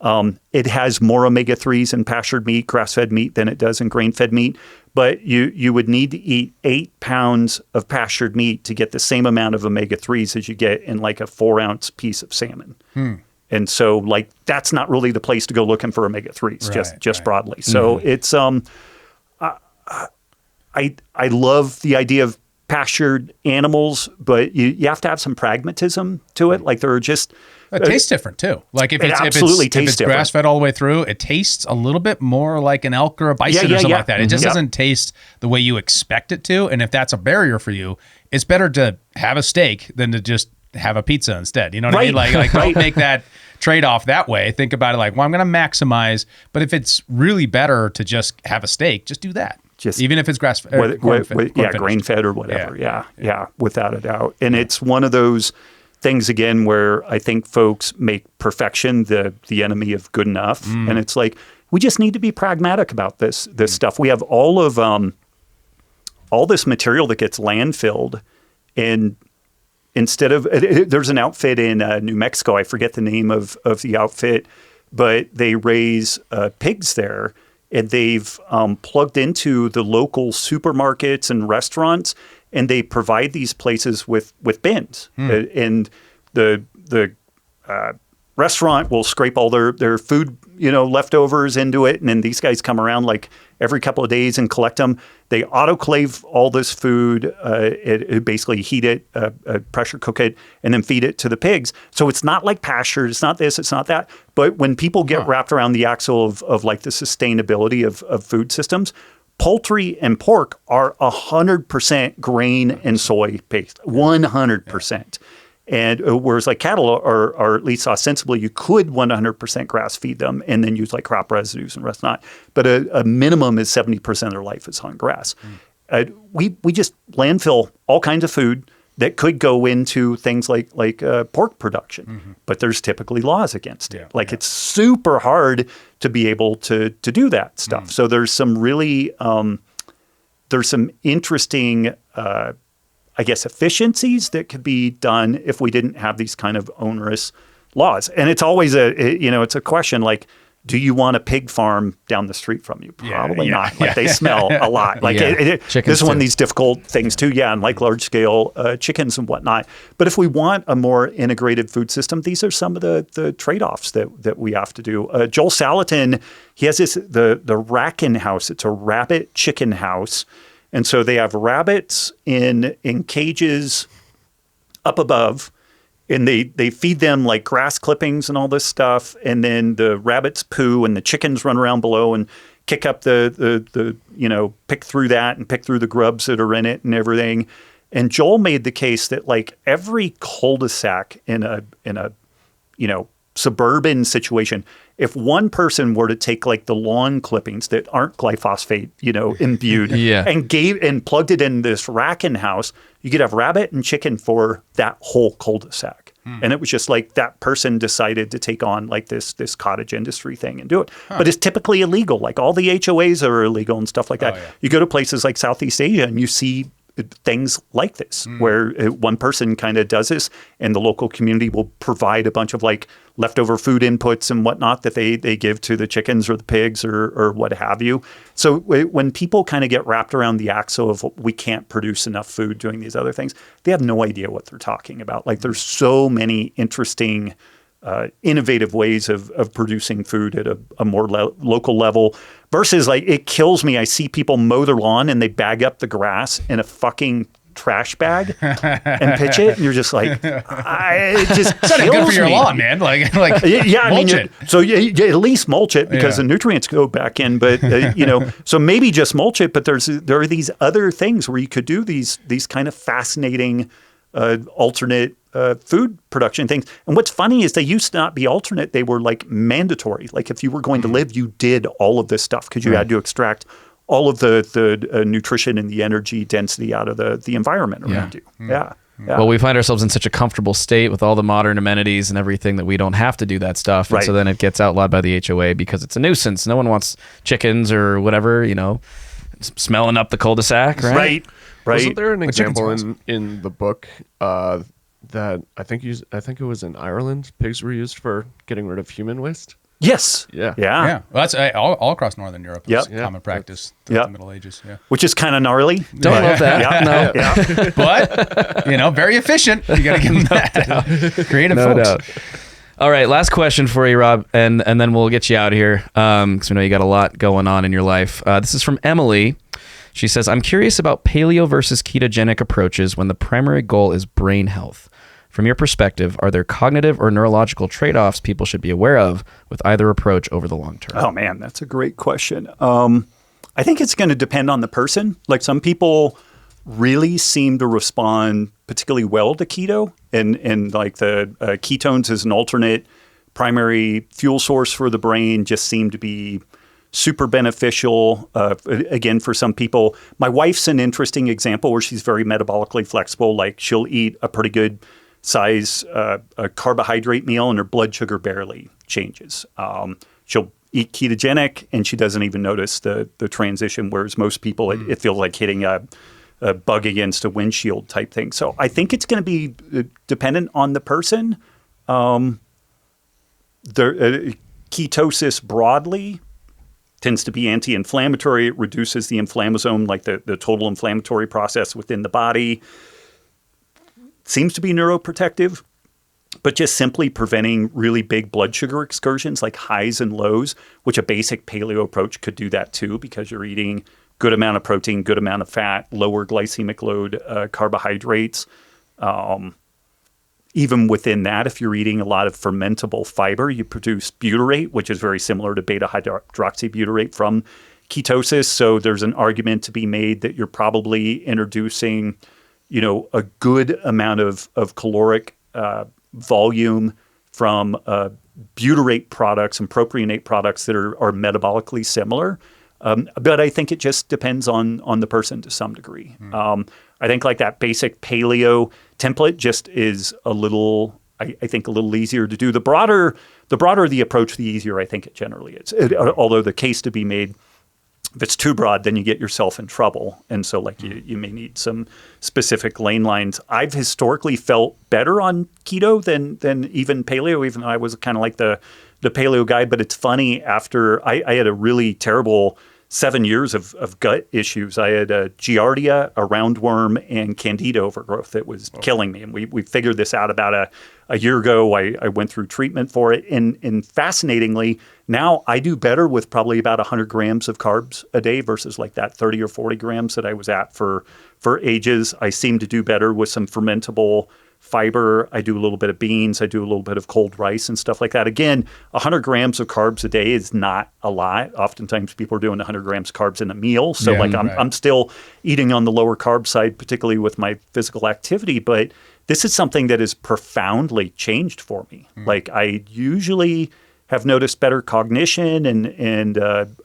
It has more omega-3s in pastured meat, grass-fed meat, than it does in grain-fed meat. But you would need to eat 8 pounds of pastured meat to get the same amount of omega-3s as you get in like a 4-ounce piece of salmon. And so like that's not really the place to go looking for omega-3s, just broadly. So it's I love the idea of pastured animals, but you have to have some pragmatism to it. Like there are just it tastes different too. Like if it's different. grass fed all the way through, it tastes a little bit more like an elk or a bison or something like that. It just doesn't taste the way you expect it to. And if that's a barrier for you, it's better to have a steak than to just have a pizza instead. You know what I mean? Like don't make that trade-off that way. Think about it like, well, I'm going to maximize, but if it's really better to just have a steak, just do that. Even if it's grain-fed or whatever. Yeah, without a doubt. And it's one of those things again where I think folks make perfection the enemy of good enough, and it's like we just need to be pragmatic about this stuff. We have all this material that gets landfilled, and instead of there's an outfit in New Mexico, I forget the name of the outfit, but they raise pigs there. And they've plugged into the local supermarkets and restaurants, and they provide these places with bins. And the restaurant will scrape all their food, leftovers into it. And then these guys come around like every couple of days and collect them. They autoclave all this food, it basically heat it, pressure cook it, and then feed it to the pigs. So it's not like pasture. It's not this, it's not that. But when people get wrapped around the axle of like the sustainability of food systems, poultry and pork are 100% grain and soy based, 100%. And whereas like cattle are at least ostensibly, you could 100% grass feed them and then use like crop residues and rest not. But a minimum is 70% of their life is on grass. We just landfill all kinds of food that could go into things like pork production, but there's typically laws against it. It's super hard to be able to do that stuff. So there's some really there's some interesting efficiencies that could be done if we didn't have these kind of onerous laws. And it's always it's a question like, do you want a pig farm down the street from you? Probably not. They smell a lot. This is one of these difficult things too. Yeah, and like large scale chickens and whatnot. But if we want a more integrated food system, these are some of the trade-offs that we have to do. Joel Salatin, he has the Racken house. It's a rabbit chicken house. And so they have rabbits in cages up above, and they feed them like grass clippings and all this stuff. And then the rabbits poo and the chickens run around below and kick up the pick through that and pick through the grubs that are in it and everything. And Joel made the case that like every cul-de-sac in a suburban situation, if one person were to take like the lawn clippings that aren't glyphosate, imbued and plugged it in this Racken house, you could have rabbit and chicken for that whole cul-de-sac. And it was just like that person decided to take on like this cottage industry thing and do it. But it's typically illegal. Like all the HOAs are illegal and stuff like that. You go to places like Southeast Asia and you see things like this where one person kind of does this and the local community will provide a bunch of like leftover food inputs and whatnot that they give to the chickens or the pigs or what have you. So when people kind of get wrapped around the axle of we can't produce enough food doing these other things, they have no idea what they're talking about. Like there's so many interesting innovative ways of producing food at a more local level versus like it kills me. I see people mow their lawn and they bag up the grass in a fucking trash bag and pitch it, and you're just like, it just kills me. Good for your lawn, man. Like mulch it. So you at least mulch it because the nutrients go back in. But so maybe just mulch it. But there are these other things where you could do these kind of fascinating alternate food production things. And what's funny is they used to not be alternate. They were like mandatory. Like if you were going to live, you did all of this stuff because you had to extract all of the nutrition and the energy density out of the environment around you. Yeah. Well, we find ourselves in such a comfortable state with all the modern amenities and everything that we don't have to do that stuff. And so then it gets outlawed by the HOA because it's a nuisance. No one wants chickens or whatever, smelling up the cul-de-sac, right? Right. Wasn't there an example in the book that I think it was in Ireland? Pigs were used for getting rid of human waste. Yes. Yeah. Well, that's all across Northern Europe. It's common practice throughout the Middle Ages. Yeah. Which is kind of gnarly. Don't love that. But, very efficient. You got to give them that. Creative folks. Doubt. All right, last question for you, Rob, and then we'll get you out of here because we know you got a lot going on in your life. This is from Emily. She says, I'm curious about paleo versus ketogenic approaches when the primary goal is brain health. From your perspective, are there cognitive or neurological trade-offs people should be aware of with either approach over the long term? Oh, man, that's a great question. I think it's going to depend on the person. Like some people really seem to respond particularly well to keto and like the ketones as an alternate primary fuel source for the brain just seem to be super beneficial, again, for some people. My wife's an interesting example where she's very metabolically flexible. Like she'll eat a pretty good size a carbohydrate meal and her blood sugar barely changes. She'll eat ketogenic and she doesn't even notice the transition, whereas most people, it feels like hitting a bug against a windshield type thing. So I think it's going to be dependent on the person. Ketosis broadly tends to be anti-inflammatory. It reduces the inflammasome, like the total inflammatory process within the body. Seems to be neuroprotective. but just simply preventing really big blood sugar excursions like highs and lows, which a basic paleo approach could do that too, because you're eating good amount of protein, good amount of fat, lower glycemic load, carbohydrates. Even within that, if you're eating a lot of fermentable fiber, you produce butyrate, which is very similar to beta-hydroxybutyrate from ketosis. So there's an argument to be made that you're probably introducing, a good amount of caloric volume from butyrate products and propionate products that are metabolically similar. But I think it just depends on the person to some degree. I think like that basic paleo template just is a little, I think a little easier to do. The broader the approach, the easier I think it generally is. Although the case to be made, if it's too broad, then you get yourself in trouble. And so like you may need some specific lane lines. I've historically felt better on keto than even paleo, even though I was kind of like the paleo guy. But it's funny, after I had a really terrible 7 years of gut issues. I had a giardia, a roundworm, and candida overgrowth that was killing me. And we figured this out about a year ago. I went through treatment for it. And fascinatingly, now I do better with probably about 100 grams of carbs a day versus like that 30 or 40 grams that I was at for ages. I seem to do better with some fermentable fiber. I do a little bit of beans. I do a little bit of cold rice and stuff like that. Again, 100 grams of carbs a day is not a lot. Oftentimes people are doing 100 grams of carbs in a meal. So I'm still eating on the lower carb side, particularly with my physical activity. But this is something that has profoundly changed for me. Like I usually have noticed better cognition and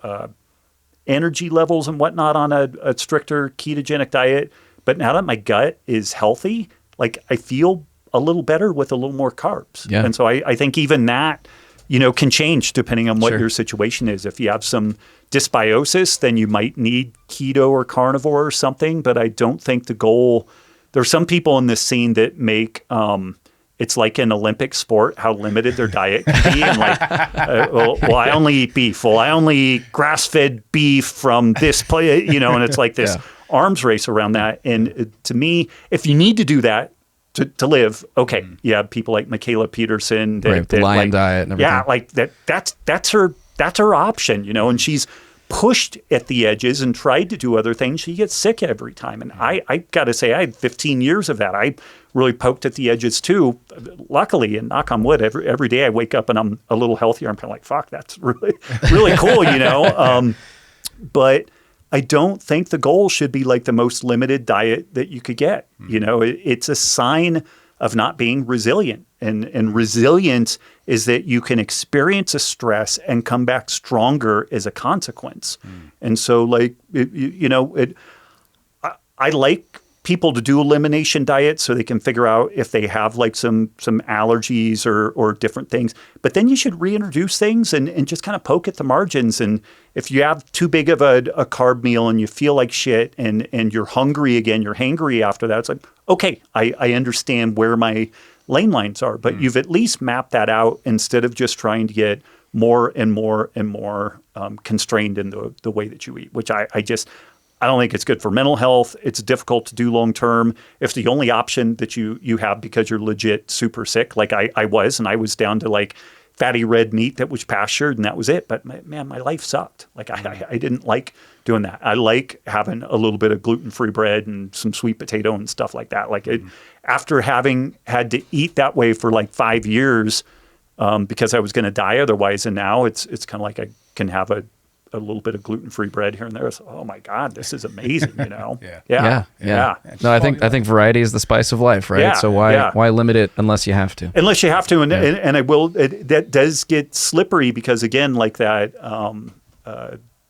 energy levels and whatnot on a stricter ketogenic diet. But now that my gut is healthy, like I feel a little better with a little more carbs. Yeah. And so I think even that, can change depending on what your situation is. If you have some dysbiosis, then you might need keto or carnivore or something. But I don't think the goal, there are some people in this scene that make, it's like an Olympic sport, how limited their diet can be. And like, well, I only eat beef. Well, I only eat grass-fed beef from this place, and it's like this arms race around that. And to me, if you need to do that to live, okay, people like Michaela Peterson, the lion diet and everything. Yeah, like that's her option, and she's pushed at the edges and tried to do other things. She gets sick every time. And I got to say, I had 15 years of that. I really poked at the edges too. Luckily, and knock on wood, every day I wake up and I'm a little healthier. I'm kind of like, fuck, that's really, really cool, But I don't think the goal should be like the most limited diet that you could get. It's a sign of not being resilient. And resilience is that you can experience a stress and come back stronger as a consequence. And so like, I like people to do elimination diets so they can figure out if they have like some allergies or different things. But then you should reintroduce things and just kind of poke at the margins. And if you have too big of a carb meal and you feel like shit and you're hungry again, you're hangry after that, it's like, okay, I understand where my lane lines are. But you've at least mapped that out instead of just trying to get more and more and more constrained in the way that you eat, which I don't think it's good for mental health. It's difficult to do long term. If the only option that you have because you're legit super sick, like I was down to like fatty red meat that was pastured and that was it. But my life sucked. Like I didn't like doing that. I like having a little bit of gluten-free bread and some sweet potato and stuff like that. Like after having had to eat that way for like 5 years because I was going to die otherwise, and now it's kind of like I can have a little bit of gluten-free bread here and there. So, oh my God, this is amazing, Yeah. No, I think variety is the spice of life, right? So why limit it unless you have to? Unless you have to, and I will. That does get slippery because again, like that,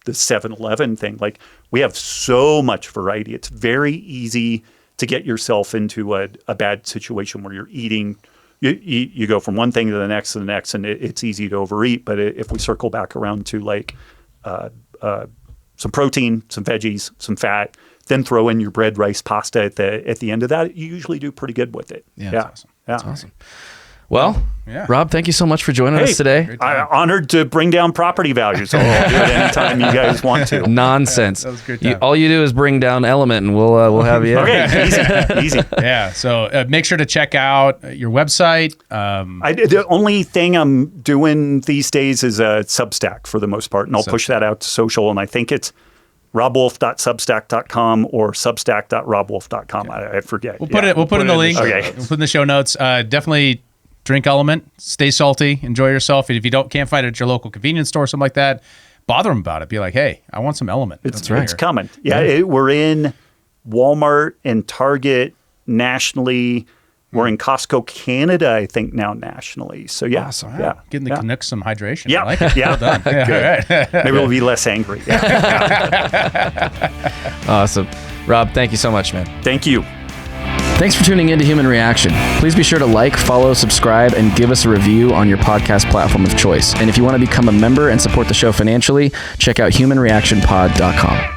the 7-Eleven thing. Like we have so much variety. It's very easy to get yourself into a bad situation where you're eating. You go from one thing to the next, and it's easy to overeat. But if we circle back around to like some protein, some veggies, some fat, then throw in your bread, rice, pasta at the end of that, you usually do pretty good with it. Yeah. That's awesome. Well, Yeah. Rob, thank you so much for joining us today. I'm honored to bring down property values. I'll do it anytime you guys want to. Nonsense. That was a good time. All you do is bring down Element, and we'll have you. Okay, easy. Yeah. So make sure to check out your website. The only thing I'm doing these days is a Substack for the most part, and I'll push that out to social. And I think it's robbwolf.substack.com or substack.robbwolf.com. I forget. We'll put in the link. Okay. We'll put in the show notes. Definitely drink Element. Stay salty. Enjoy yourself. And if you can't find it at your local convenience store or something like that, bother them about it. Be like, hey, I want some Element. It's coming. Yeah, we're in Walmart and Target nationally. We're in Costco, Canada, I think, now nationally. So, yeah. Awesome. Yeah. Getting the Canucks some hydration. Yeah. I like it. Yeah. Well done. Yeah, Good. all right. Maybe we'll be less angry. Awesome. Rob, thank you so much, man. Thank you. Thanks for tuning in to Human Reaction. Please be sure to like, follow, subscribe, and give us a review on your podcast platform of choice. And if you want to become a member and support the show financially, check out humanreactionpod.com.